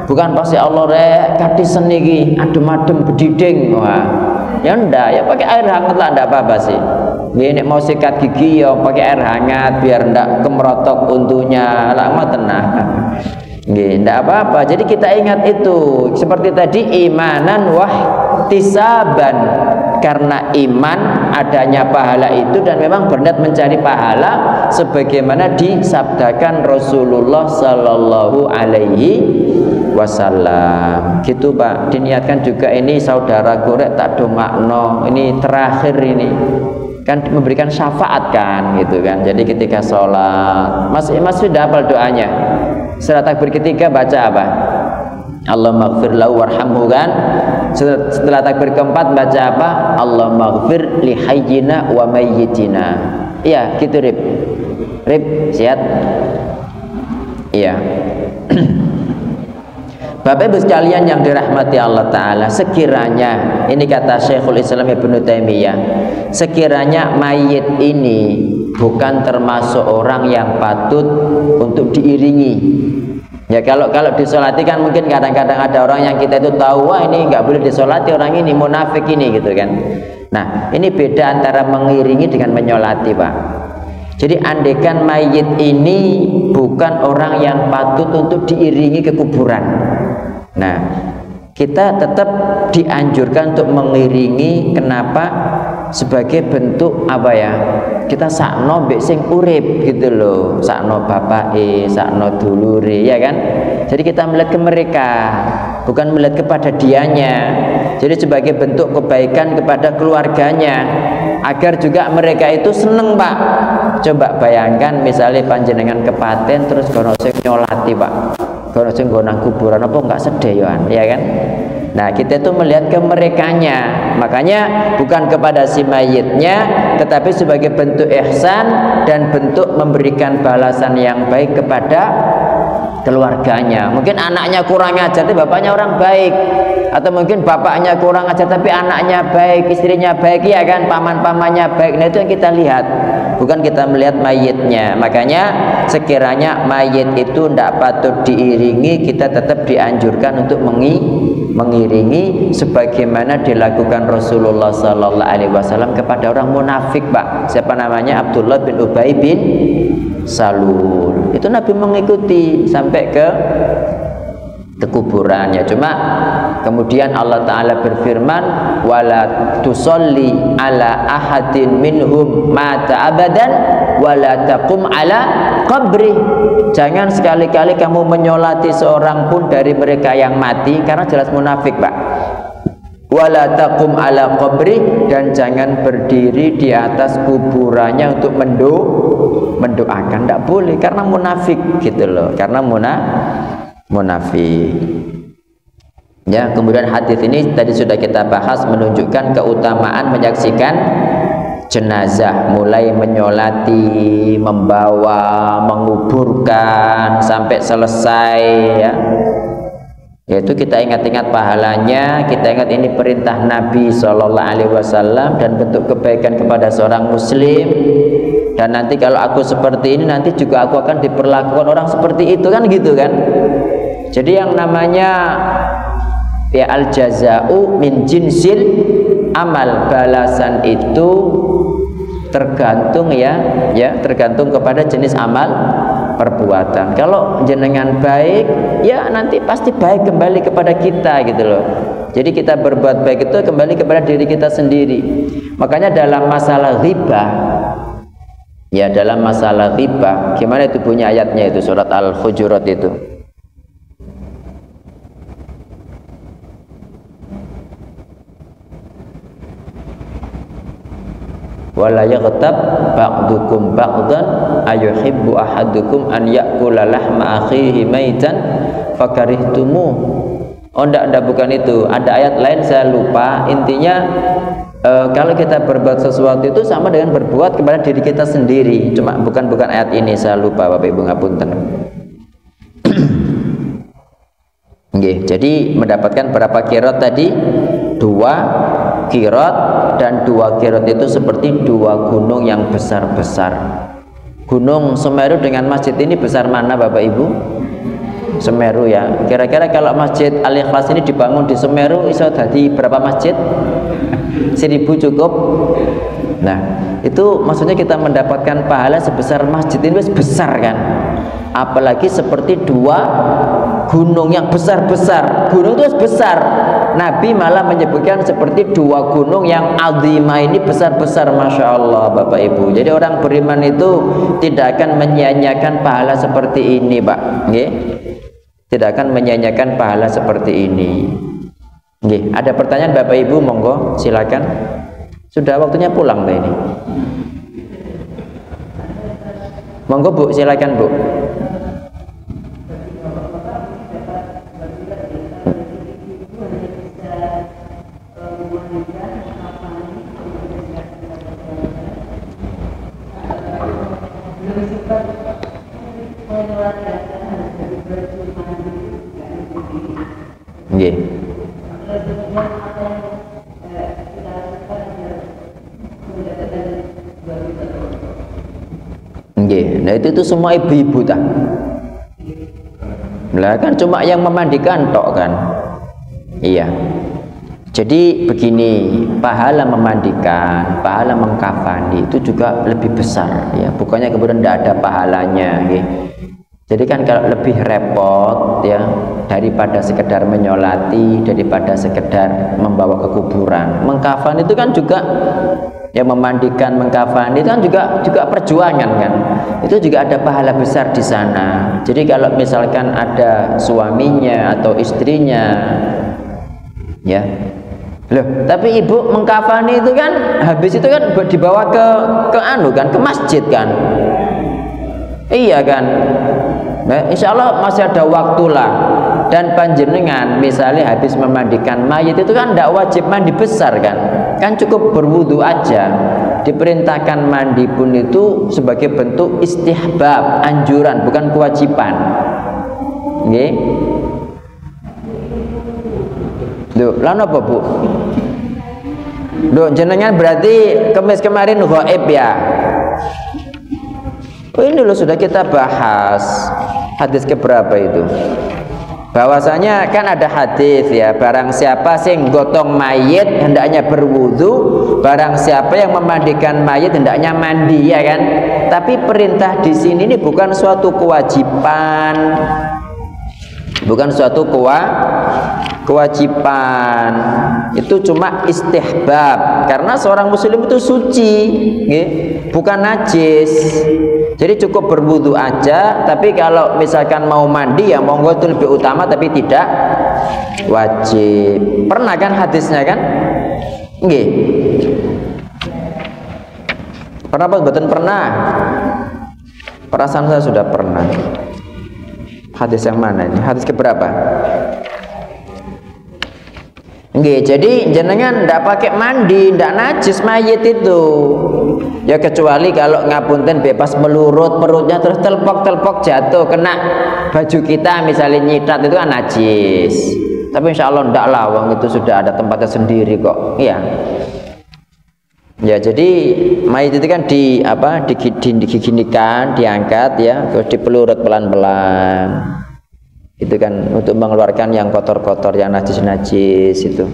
Bukan pasti Allah rek kadisen niki adem-adem bediding. Wah ya ndak, ya pakai air hangat lah, ndak apa-apa sih. Ini mau sikat gigi ya pakai air hangat biar ndak kemerotok untunya, lama tenang. Nggih, ndak apa-apa. Jadi kita ingat itu seperti tadi imanan wahtisaban, karena iman adanya pahala itu dan memang berniat mencari pahala sebagaimana disabdakan Rasulullah sallallahu alaihi wasallam. Gitu Pak, diniatkan juga ini saudara gorek tak domakno, ini terakhir ini kan memberikan syafaat kan gitu kan. Jadi ketika sholat Mas sudah hafal doanya? Setelah takbir ketiga baca apa? Allahumma ighfir lahu warhamhu kan. Setelah takbir keempat baca apa? Allahumma ighfir li hayyina wa mayyitina. Iya gitu Rib sihat. Iya. Bapak Ibu sekalian yang dirahmati Allah Ta'ala, sekiranya, ini kata Syekhul Islam Ibnu Taimiyah, sekiranya mayit ini bukan termasuk orang yang patut untuk diiringi. Ya kalau disolati kan mungkin kadang-kadang ada orang yang kita itu tahu, wah ini nggak boleh disolati, orang ini munafik ini gitu kan. Nah ini beda antara mengiringi dengan menyolati Pak. Jadi andaikan mayit ini bukan orang yang patut untuk diiringi ke kuburan, nah kita tetap dianjurkan untuk mengiringi. Kenapa? Sebagai bentuk apa ya, kita sakno mbek sing urip gitu loh, sakno bapake, sakno dulure ya kan. Jadi kita melihat ke mereka, bukan melihat kepada dianya. Jadi sebagai bentuk kebaikan kepada keluarganya, agar juga mereka itu seneng Pak. Coba bayangkan misalnya panjenengan kepaten terus kono sing nyolati Pak, kono sing nang kuburan, apa enggak sedih ya kan. Nah kita itu melihat ke merekanya, makanya bukan kepada si mayitnya, tetapi sebagai bentuk ihsan dan bentuk memberikan balasan yang baik kepada keluarganya. Mungkin anaknya kurang ajar tapi bapaknya orang baik, atau mungkin bapaknya kurang ajar tapi anaknya baik, istrinya baik ya kan, paman-pamannya baik. Nah itu yang kita lihat, bukan kita melihat mayitnya. Makanya sekiranya mayit itu tidak patut diiringi, kita tetap dianjurkan untuk mengiringi sebagaimana dilakukan Rasulullah Sallallahu Alaihi Wasallam kepada orang munafik Pak. Siapa namanya? Abdullah bin Ubay bin Salul. Itu Nabi mengikuti sampai ke kuburannya. Cuma kemudian Allah Ta'ala berfirman, wala tusalli ala ahadin minhum mata abadan wala taqum ala qabri. Jangan sekali-kali kamu menyolati seorang pun dari mereka yang mati, karena jelas munafik Pak. Wala taqum ala qabri, dan jangan berdiri di atas kuburannya untuk mendoakan. Tidak boleh, karena munafik gitu loh, karena munafik. Ya, kemudian hadis ini tadi sudah kita bahas, menunjukkan keutamaan menyaksikan jenazah, mulai menyolati, membawa, menguburkan sampai selesai ya. Yaitu kita ingat-ingat pahalanya, kita ingat ini perintah Nabi SAW dan bentuk kebaikan kepada seorang muslim. Dan nanti kalau aku seperti ini, nanti juga aku akan diperlakukan orang seperti itu, kan gitu kan. Jadi yang namanya ya al jaza'u min jinsil amal, balasan itu tergantung tergantung kepada jenis amal perbuatan. Kalau jenengan baik, ya nanti pasti baik kembali kepada kita gitu loh. Jadi kita berbuat baik itu kembali kepada diri kita sendiri. Makanya dalam masalah ghibah, ya dalam masalah ghibah, gimana itu bunyi ayatnya itu, surat Al-Hujurat itu. Wala yaghtab ba'dukum ba'dan ayuhibbu ahadukum an ya'kula lahma akhihi maitan fakarihtumuh. Oh enggak, bukan itu. Ada ayat lain saya lupa. Intinya kalau kita berbuat sesuatu itu sama dengan berbuat kepada diri kita sendiri. Cuma bukan ayat ini, saya lupa Bapak Ibu ngapunten. Nggih, jadi mendapatkan berapa qiraat tadi? 2 qiraat, dan 2 qiraat itu seperti 2 gunung yang besar-besar. Gunung Semeru dengan masjid ini besar mana Bapak Ibu? Semeru ya. Kira-kira kalau masjid Al-Ikhlas ini dibangun di Semeru, iso dadi berapa masjid? 1000 cukup. Nah, itu maksudnya kita mendapatkan pahala sebesar masjid ini, besar kan? Apalagi seperti 2 gunung yang besar-besar. Gunung itu besar. Nabi malah menyebutkan seperti 2 gunung yang azimah ini besar-besar, Masya Allah Bapak Ibu. Jadi orang beriman itu tidak akan menyia-nyiakan pahala seperti ini Pak. Nggih? Tidak akan menyia-nyiakan pahala seperti ini. Nggih, ada pertanyaan Bapak Ibu, monggo silakan. Sudah waktunya pulang ini. Monggo Bu, silakan Bu. Nggih. Nggih. Nah itu semua ibu-ibu tak. Lah kan cuma yang memandikan tok kan. Iya. Jadi begini, pahala memandikan, pahala mengkafani itu juga lebih besar ya. Bukannya kemudian tidak ada pahalanya nggih. Jadi kan kalau lebih repot ya daripada sekedar menyolati, daripada sekedar membawa ke kuburan. Mengkafan itu kan juga ya, memandikan, mengkafan itu kan juga perjuangan kan. Itu juga ada pahala besar di sana. Jadi kalau misalkan ada suaminya atau istrinya ya. Loh, tapi ibu mengkafani itu kan habis itu kan dibawa ke masjid kan. Iya kan. Nah, insya Allah masih ada waktu lah. Dan panjenengan misalnya habis memandikan mayit itu kan tidak wajib mandi besar kan. Kan cukup berwudu aja. Diperintahkan mandi pun itu sebagai bentuk istihbab, anjuran, bukan kewajiban. Nggih. Loh, lan apa Bu? Loh, jenengan berarti Kamis kemarin ghaib ya? Oh, ini loh sudah kita bahas hadis keberapa itu? Bahwasanya kan ada hadis ya, barang siapa sing gotong mayit hendaknya berwudu, barang siapa yang memandikan mayit hendaknya mandi ya kan. Tapi perintah di sini ini bukan suatu kewajiban, bukan suatu kewajiban, itu cuma istihbab karena seorang muslim itu suci, bukan najis. Jadi cukup berwudu aja. Tapi kalau misalkan mau mandi ya monggo, itu lebih utama tapi tidak wajib. Pernah kan hadisnya kan? Nggih. Pernah apa mboten pernah? Perasaan saya sudah pernah. Hadis yang mana ini? Hadis keberapa? Nggih, jadi jenengan ndak pakai mandi, ndak najis mayit itu. Ya kecuali kalau ngapunten bebas melurut perutnya terus telpok-telpok jatuh kena baju kita misalnya nyitat itu kan najis. Tapi insya Allah ndak lah, wong itu sudah ada tempatnya sendiri kok. Iya. Ya jadi mayit itu kan diginikan, diangkat ya, terus dipelurut pelan-pelan. Itu kan untuk mengeluarkan yang kotor-kotor, yang najis-najis itu.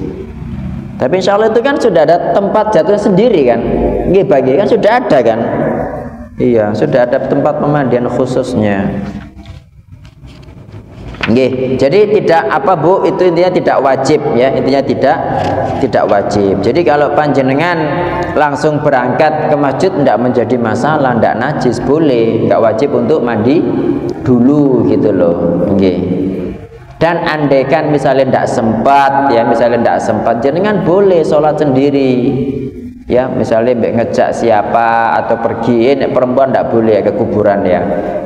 Tapi insya Allah itu kan sudah ada tempat jatuhnya sendiri kan. Nggih, bagi kan sudah ada kan. Iya, sudah ada tempat pemandian khususnya. Nggih, jadi tidak apa Bu, itu intinya tidak wajib ya, intinya tidak wajib. Jadi kalau panjenengan langsung berangkat ke masjid tidak menjadi masalah, tidak najis, boleh, nggak wajib untuk mandi dulu gitu loh. Nggih. Dan andaikan misalnya tidak sempat ya, misalnya tidak sempat, jenengan boleh sholat sendiri. Ya, misalnya ngejak siapa atau pergi, perempuan tidak boleh ya ke kuburan ya.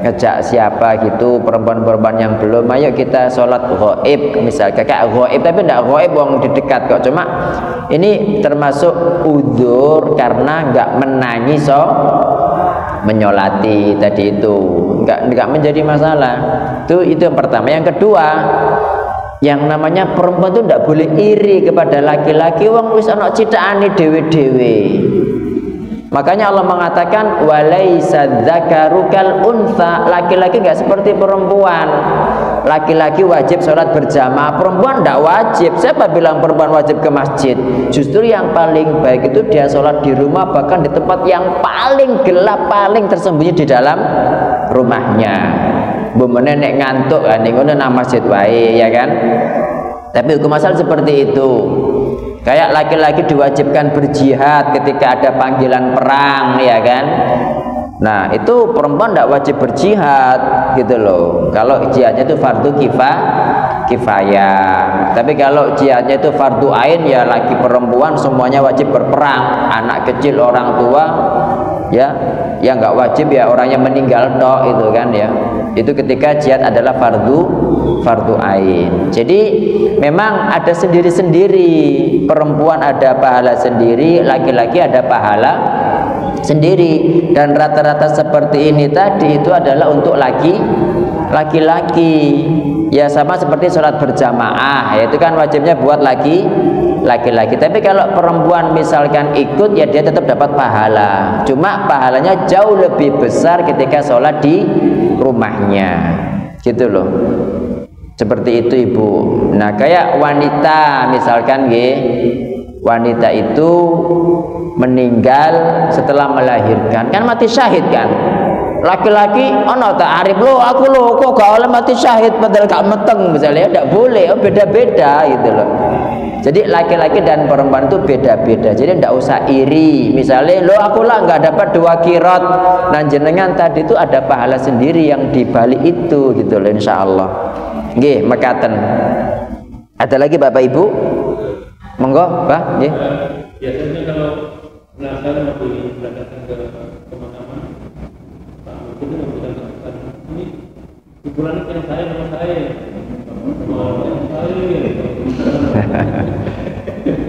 Ngejak siapa gitu, perempuan-perempuan yang belum, ayo kita sholat ghaib, misalnya kayak ghaib, tapi tidak ghaib wong di dekat kok. Cuma ini termasuk udzur karena nggak menangis menyolati tadi itu, nggak menjadi masalah. Itu yang pertama. Yang kedua, yang namanya perempuan itu tidak boleh iri kepada laki-laki, wong wis ana cithakane dhewe-dhewe. Makanya Allah mengatakan walaisa dzakaru kal untha, laki-laki enggak seperti perempuan. Laki-laki wajib sholat berjamaah, perempuan tidak wajib. Siapa bilang perempuan wajib ke masjid? Justru yang paling baik itu dia sholat di rumah, bahkan di tempat yang paling gelap, paling tersembunyi di dalam rumahnya. Bumene nek ngantuk kan ngono nang masjid wae ya kan. Tapi hukum asal seperti itu. Kayak laki-laki diwajibkan berjihad ketika ada panggilan perang ya kan. Nah, itu perempuan tidak wajib berjihad gitu loh. Kalau jihadnya itu fardu kifayah. Tapi kalau jihadnya itu fardu ain ya laki perempuan semuanya wajib berperang. Anak kecil, orang tua ya, yang nggak wajib ya orang yang meninggal tok itu kan ya. Itu ketika jihad adalah fardu ain. Jadi memang ada sendiri-sendiri. Perempuan ada pahala sendiri, laki-laki ada pahala sendiri. Dan rata-rata seperti ini tadi itu adalah untuk laki-laki. Ya sama seperti sholat berjamaah, ya itu kan wajibnya buat laki-laki. Tapi kalau perempuan misalkan ikut ya dia tetap dapat pahala. Cuma pahalanya jauh lebih besar ketika sholat di rumahnya. Gitu loh. Seperti itu Ibu. Nah kayak wanita misalkan wanita itu meninggal setelah melahirkan, kan mati syahid kan. Laki-laki ono tak arif lo, aku lo kok gak oleh mati syahid padahal gak meteng misalnya, tidak boleh, beda-beda gitu loh. Jadi laki-laki dan perempuan itu beda-beda, jadi tidak usah iri. Misalnya lo aku lah nggak dapat 2 kirot, nah jenengan tadi itu ada pahala sendiri yang dibalik itu gitu loh, insya Allah. Nggih, mekaten. Ada lagi Bapak Ibu? Monggo, Pak. Nggih. Biasanya kalau melaksanakan datang ke pemakaman, Pak itu memberikan ini hiburan yang saya nama saya.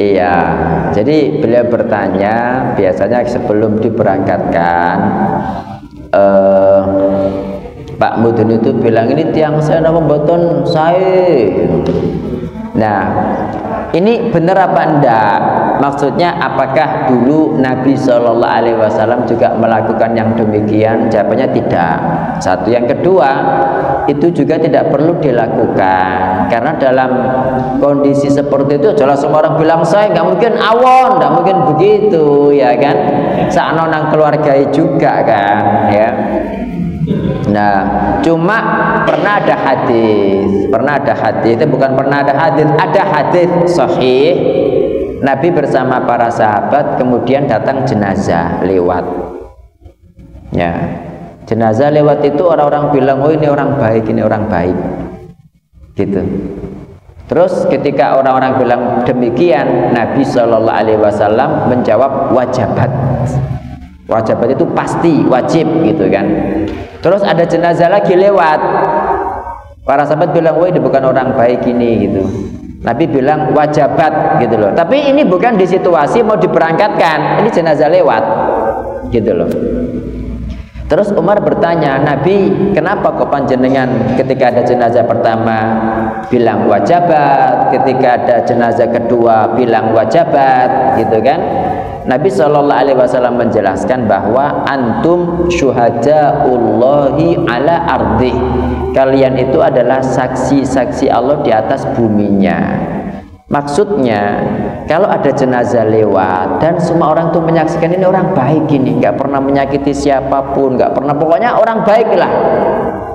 Iya, jadi beliau bertanya biasanya sebelum diberangkatkan Pak Mudun itu bilang ini tiang saya nama mboten saya. Nah ini benar apa enggak? Maksudnya apakah dulu Nabi SAW juga melakukan yang demikian? Jawabannya tidak. Satu. Yang kedua, itu juga tidak perlu dilakukan, karena dalam kondisi seperti itu jelas semua orang bilang saya nggak mungkin awon, nggak mungkin begitu ya kan. Sakno nang keluarga juga kan ya. Nah, cuma pernah ada hadis, itu bukan pernah ada hadis sahih. Nabi bersama para sahabat kemudian datang jenazah lewat. Ya, jenazah lewat itu orang-orang bilang, oh ini orang baik, ini orang baik, gitu. Terus ketika orang-orang bilang demikian, Nabi SAW menjawab wajabat. Wajabat itu pasti, wajib gitu kan. Terus ada jenazah lagi lewat, para sahabat bilang, wah ini bukan orang baik ini gitu. Nabi bilang wajabat gitu loh. Tapi ini bukan di situasi mau diberangkatkan, ini jenazah lewat gitu loh. Terus Umar bertanya, Nabi, kenapa kok panjenengan ketika ada jenazah pertama bilang wajabat, ketika ada jenazah kedua bilang wajabat, gitu kan? Nabi SAW menjelaskan bahwa antum syuhadaullahi ala ardih. Kalian itu adalah saksi-saksi Allah di atas buminya. Maksudnya, kalau ada jenazah lewat dan semua orang tuh menyaksikan ini orang baik ini, nggak pernah menyakiti siapapun, nggak pernah, pokoknya orang baik lah.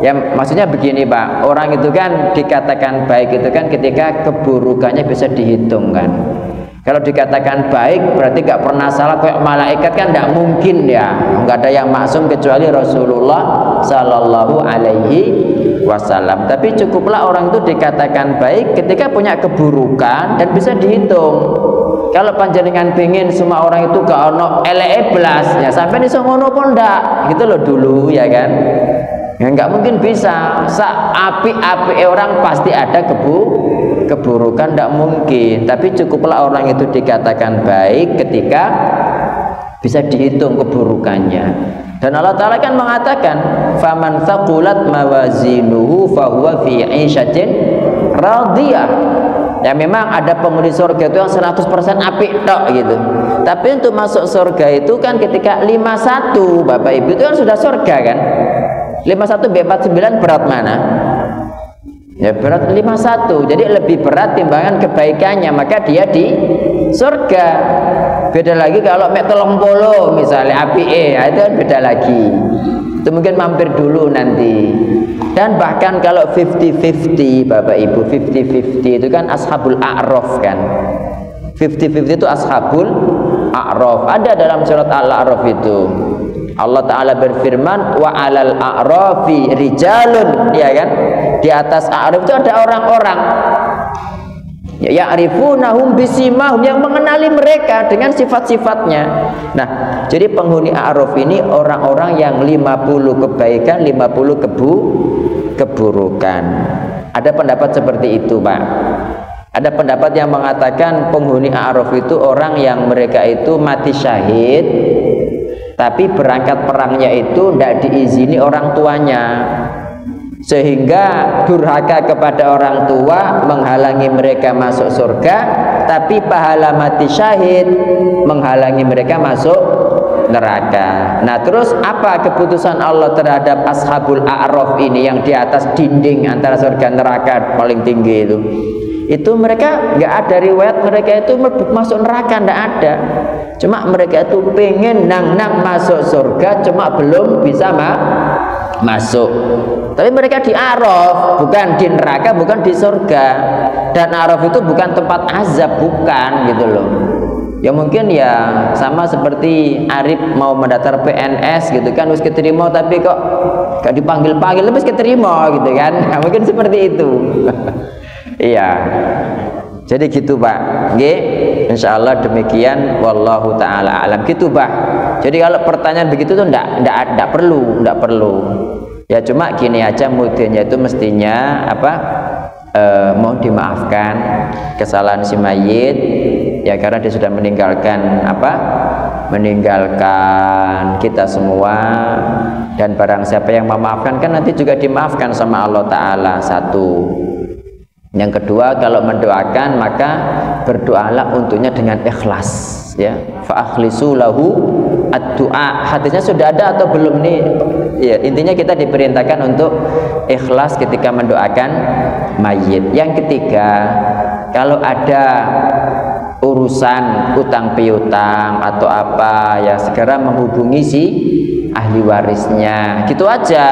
Ya maksudnya begini Pak, orang itu kan dikatakan baik itu kan ketika keburukannya bisa dihitung kan. Kalau dikatakan baik berarti nggak pernah salah, kayak malaikat kan nggak mungkin ya, nggak ada yang maksum kecuali Rasulullah Sallallahu Alaihi Wasallam. Tapi cukuplah orang itu dikatakan baik ketika punya keburukan dan bisa dihitung. Kalau panjenengan pengin semua orang itu gak ono eleke blas, ya sampai iso ngono pun ndak, gitu loh dulu ya kan. Ya nggak mungkin bisa. Api-api orang pasti ada keburukan, tidak mungkin. Tapi cukuplah orang itu dikatakan baik ketika bisa dihitung keburukannya. Dan Allah Ta'ala kan mengatakan faman thaqulat mawazinuhu fahuwa fi 'ishatin radiyah. Ya memang ada penghuni surga itu yang 100% apik tok gitu. Tapi untuk masuk surga itu kan ketika 51 Bapak Ibu itu kan sudah surga kan. 51 B49 berat mana? Ya berat 51. Jadi lebih berat timbangan kebaikannya, maka dia di surga. Beda lagi kalau mek 30 misalnya apike, ya itu beda lagi. Itu mungkin mampir dulu nanti. Dan bahkan kalau 50-50 Bapak Ibu, 50-50 itu kan ashabul a'raf kan. 50-50 itu ashabul a'raf. Ada dalam surat Al-A'raf itu. Allah Ta'ala berfirman wa 'alal a'rafi rijalun, ya kan? Di atas a'raf itu ada orang-orang ya'rifunahum bisimahum, yang mengenali mereka dengan sifat-sifatnya. Nah, jadi penghuni a'raf ini orang-orang yang 50 kebaikan, 50 keburukan. Ada pendapat seperti itu, Pak. Ada pendapat yang mengatakan penghuni a'raf itu orang yang mereka itu mati syahid, tapi berangkat perangnya itu tidak diizini orang tuanya, sehingga durhaka kepada orang tua menghalangi mereka masuk surga, tapi pahala mati syahid menghalangi mereka masuk neraka. Nah terus apa keputusan Allah terhadap ashabul a'raf ini yang di atas dinding antara surga neraka paling tinggi itu? Itu mereka nggak ada riwayat mereka itu masuk neraka, nggak ada. Cuma mereka itu pengen nang masuk surga, cuma belum bisa masuk. Tapi mereka di Araf, bukan di neraka, bukan di surga. Dan Araf itu bukan tempat azab, bukan gitu loh. Ya mungkin ya sama seperti Arif mau mendaftar PNS gitu kan, harus keterima tapi kok gak dipanggil-panggil, terus keterima gitu kan. Nah, mungkin seperti itu. Iya. Jadi gitu Pak. Nggih. Insyaallah demikian, wallahu taala alam. Gitu Pak. Jadi kalau pertanyaan begitu tuh enggak perlu. Ya cuma gini aja, mudahnya itu mestinya apa? Mau dimaafkan kesalahan si mayit ya, karena dia sudah meninggalkan apa? Meninggalkan kita semua. Dan barang siapa yang memaafkan kan nanti juga dimaafkan sama Allah Ta'ala. Satu. Yang kedua, kalau mendoakan maka berdoalah untuknya dengan ikhlas ya. Fa akhlisu lahu ad-du'a. Hadisnya sudah ada atau belum nih? Ya, intinya kita diperintahkan untuk ikhlas ketika mendoakan mayit. Yang ketiga, kalau ada urusan utang piutang atau apa ya, segera menghubungi si ahli warisnya, gitu aja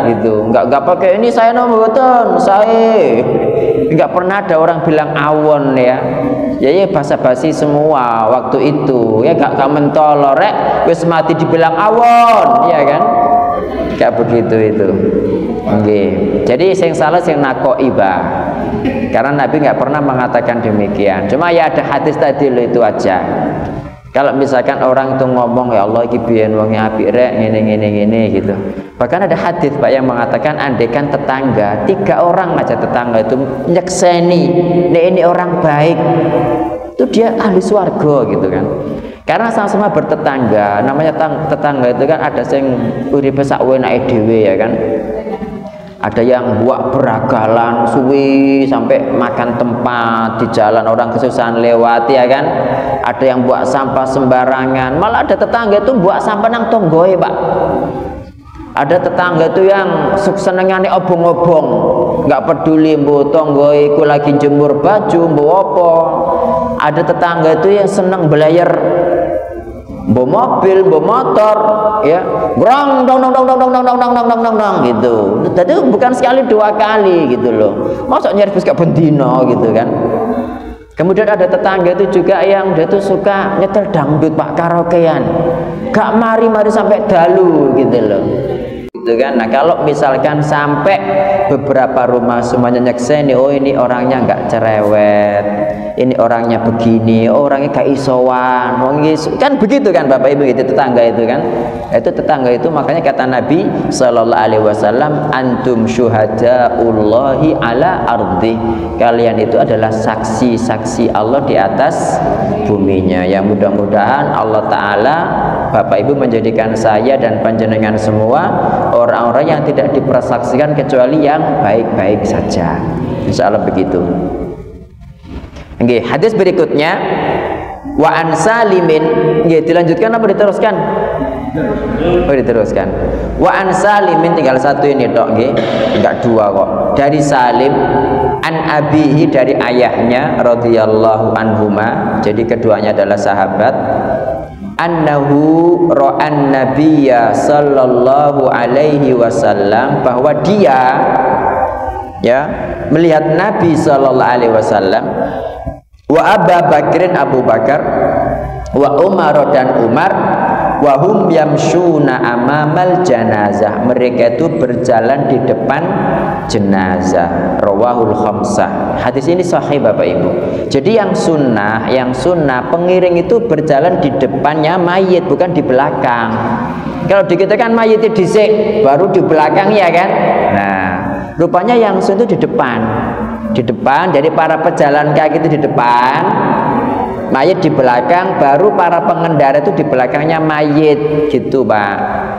gitu. Nggak pakai ini saya nomor beton saya, nggak pernah ada orang bilang awon ya basa-basi semua waktu itu ya, gak mentol rek wis mati dibilang awon ya kan, nggak begitu itu. Oke. Jadi sing salah sing nakoi bah, karena Nabi nggak pernah mengatakan demikian. Cuma ya ada hadis tadi loh, itu aja. Kalau misalkan orang itu ngomong, ya Allah iki biyen wong apik rek ngene gitu. Bahkan ada hadis Pak yang mengatakan andaikan tetangga, 3 orang aja tetangga itu nyekseni ini orang baik, itu dia ahli swarga gitu kan. Karena sama-sama bertetangga, namanya tetangga itu kan ada yang uripe sak wenake dhewe ya kan. Ada yang buat beragalan suwi sampai makan tempat di jalan, orang kesusahan lewati ya kan. Ada yang buat sampah sembarangan, malah ada tetangga itu buat sampah nang tonggoe Pak. Ada tetangga itu yang senengane obong-obong, nggak peduli mbok tonggoe iku lagi jemur baju mbok apa. Ada tetangga itu yang seneng belayar mbok mobil, mbok motor, ya, grong dong dong dong dong dong dong dong dong dong dong dong gitu. Jadi bukan sekali 2 kali gitu loh. Masa nyervis kayak bendino gitu kan. Kemudian ada tetangga itu juga yang dia tuh suka nyetel dangdut Pak, karaokean. Gak mari-mari sampai dalu gitu loh. Gitu kan. Nah, kalau misalkan sampai beberapa rumah semuanya nyekseni, oh ini orangnya nggak cerewet, ini orangnya begini, oh orangnya gak isowan, kan begitu kan Bapak Ibu gitu tetangga itu kan. Itu tetangga itu makanya kata Nabi Sallallahu Alaihi Wasallam, antum syuhadaullahi ala ardi, kalian itu adalah saksi-saksi Allah di atas buminya. Yang mudah-mudahan Allah Ta'ala Bapak Ibu menjadikan saya dan panjenengan semua orang-orang yang tidak dipersaksikan kecuali yang baik-baik saja. Insya Allah begitu. Oke, hadis berikutnya wa an Salimin, dilanjutkan apa diteruskan? Oh, diteruskan. Wa an Salimin, tinggal 1 ini tok nggih, enggak 2 kok. Dari Salim an abihi, dari ayahnya radhiyallahu anhuma, jadi keduanya adalah sahabat. Annahu ra'an nabiyya sallallahu alaihi wasallam, bahwa dia ya melihat Nabi sallallahu alaihi wasallam, wa Abu Bakrin, Abu Bakar, wa Umar dan Umar, wa hum yamshuna amamal janazah, mereka itu berjalan di depan jenazah. Rawahul khamsah. Hadis ini sahih Bapak Ibu. Jadi yang sunnah pengiring itu berjalan di depannya mayit, bukan di belakang. Kalau di kita kan mayitnya dhisik baru di belakang ya kan. Nah, rupanya yang sunnah itu di depan. Di depan, jadi para pejalan kaki itu di depan, mayit di belakang, baru para pengendara itu di belakangnya mayit gitu Pak.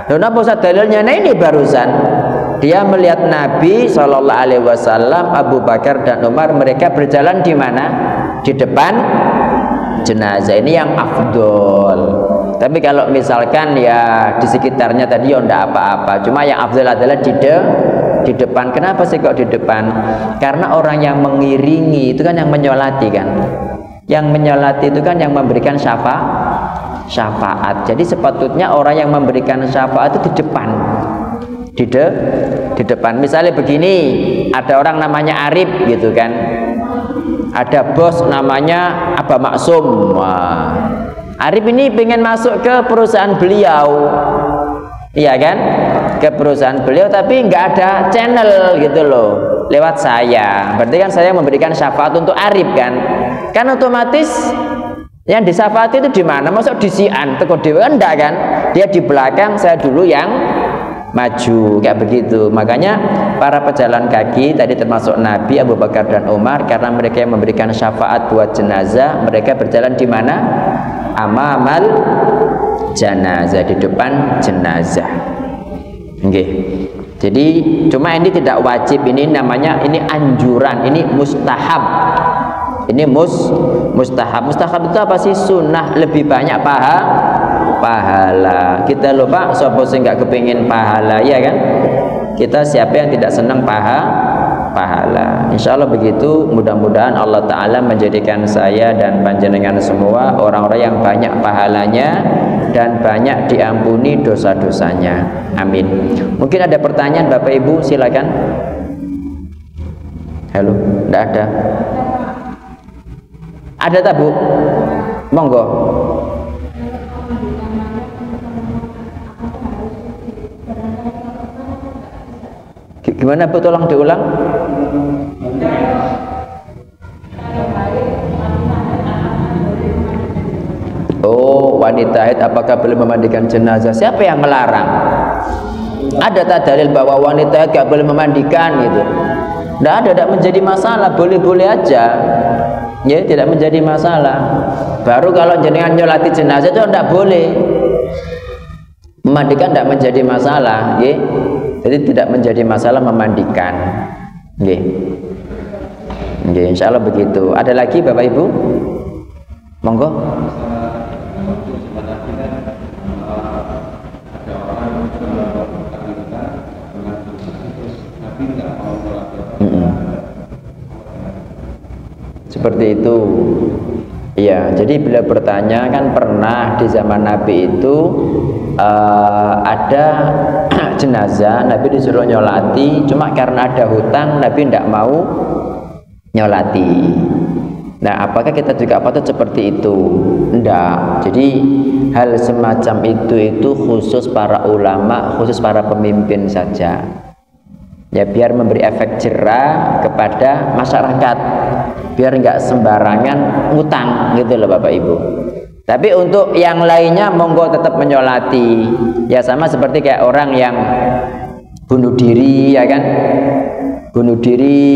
Dan apa dalilnya? Nah ini barusan dia melihat Nabi Shallallahu Alaihi Wasallam, Abu Bakar dan Umar, mereka berjalan di mana? Di depan jenazah. Ini yang afdol. Tapi kalau misalkan ya di sekitarnya tadi ya enggak apa-apa. Cuma yang afdol adalah di depan. Kenapa sih kok di depan? Karena orang yang mengiringi itu kan yang menyolati kan. Yang menyolati itu kan yang memberikan syafaat. Jadi sepatutnya orang yang memberikan syafaat itu di depan. Di depan. Misalnya begini, ada orang namanya Arif gitu kan, ada bos namanya Aba Maksum. Wah, Arif ini pengen masuk ke perusahaan beliau, iya kan, ke perusahaan beliau, tapi nggak ada channel gitu loh, lewat saya. Berarti kan saya memberikan syafaat untuk Arif kan otomatis yang disyafaati itu di mana? Masuk di sian teko dhewe kan enggak kan, dia di belakang, saya dulu yang maju, kayak begitu. Makanya para pejalan kaki tadi termasuk Nabi, Abu Bakar dan Umar, karena mereka yang memberikan syafaat buat jenazah, mereka berjalan di mana? Amamal jenazah, di depan jenazah. Oke. Jadi cuma ini tidak wajib, ini namanya ini anjuran, ini mustahab. Ini mustahab. Mustahab itu apa sih? Sunnah, lebih banyak pahala. Kita lupa siapa sih nggak kepingin pahala, ya kan? Kita siapa yang tidak senang pahala? Insya Allah begitu. Mudah-mudahan Allah Ta'ala menjadikan saya dan panjenengan semua orang-orang yang banyak pahalanya dan banyak diampuni dosa-dosanya. Amin. Mungkin ada pertanyaan Bapak Ibu, silakan. Halo, tidak ada. Ada tak Bu? Monggo. Gimana Bu? Tolong diulang. Oh, wanita haid apakah boleh memandikan jenazah? Siapa yang melarang? Ada tak dalil bahwa wanita haid gak boleh memandikan gitu? Tidak ada, tidak menjadi masalah, boleh-boleh aja. Ya, tidak menjadi masalah. Baru kalau jenengan nyolati jenazah itu tidak boleh. Memandikan tidak menjadi masalah, ya. Jadi tidak menjadi masalah memandikan. Ya. Ya, insya Allah begitu. Ada lagi Bapak Ibu? Monggo. Seperti itu. Iya, jadi beliau bertanya kan pernah di zaman Nabi itu ada jenazah, Nabi disuruh nyolati, cuma karena ada hutang Nabi tidak mau nyolati. Nah, apakah kita juga patut seperti itu? Enggak. Jadi hal semacam itu khusus para ulama, khusus para pemimpin saja. Ya, biar memberi efek jerah kepada masyarakat, biar enggak sembarangan ngutang gitu loh Bapak Ibu. Tapi untuk yang lainnya monggo tetap menyolati. Ya sama seperti kayak orang yang bunuh diri, ya kan? Bunuh diri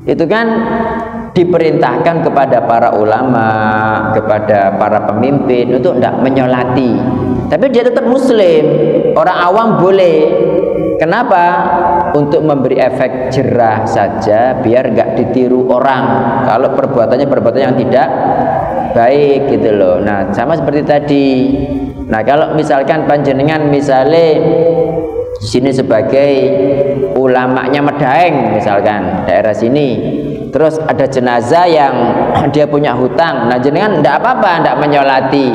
itu kan diperintahkan kepada para ulama, kepada para pemimpin untuk tidak menyolati. Tapi dia tetap muslim, orang awam boleh. Kenapa? Untuk memberi efek jerah saja, biar nggak ditiru orang kalau perbuatannya yang tidak baik gitu loh. Nah sama seperti tadi. Nah kalau misalkan panjenengan misalnya di sini sebagai ulamanya Medaeng misalkan daerah sini, terus ada jenazah yang dia punya hutang, nah jenengan tidak apa-apa, tidak menyolati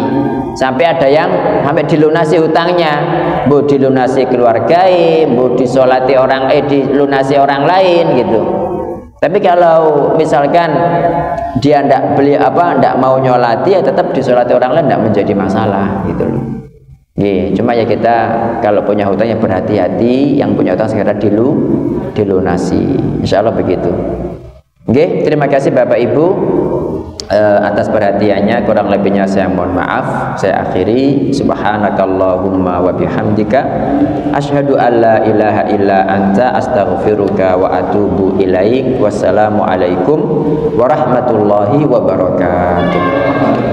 sampai ada yang sampai dilunasi hutangnya, bu dilunasi keluargai, bu disolati orang, dilunasi orang lain gitu. Tapi kalau misalkan dia tidak mau nyolati, ya tetap disolati orang lain, tidak menjadi masalah gitu loh. Cuma ya kita kalau punya hutang ya berhati-hati, yang punya hutang segera dilunasi. Insya Allah begitu. Terima kasih Bapak Ibu atas perhatiannya, kurang lebihnya saya mohon maaf. Saya akhiri, subhanakallahumma wa bihamdika asyhadu an la ilaha illa anta astaghfiruka wa atubu ilaik. Wassalamualaikum warahmatullahi wabarakatuh.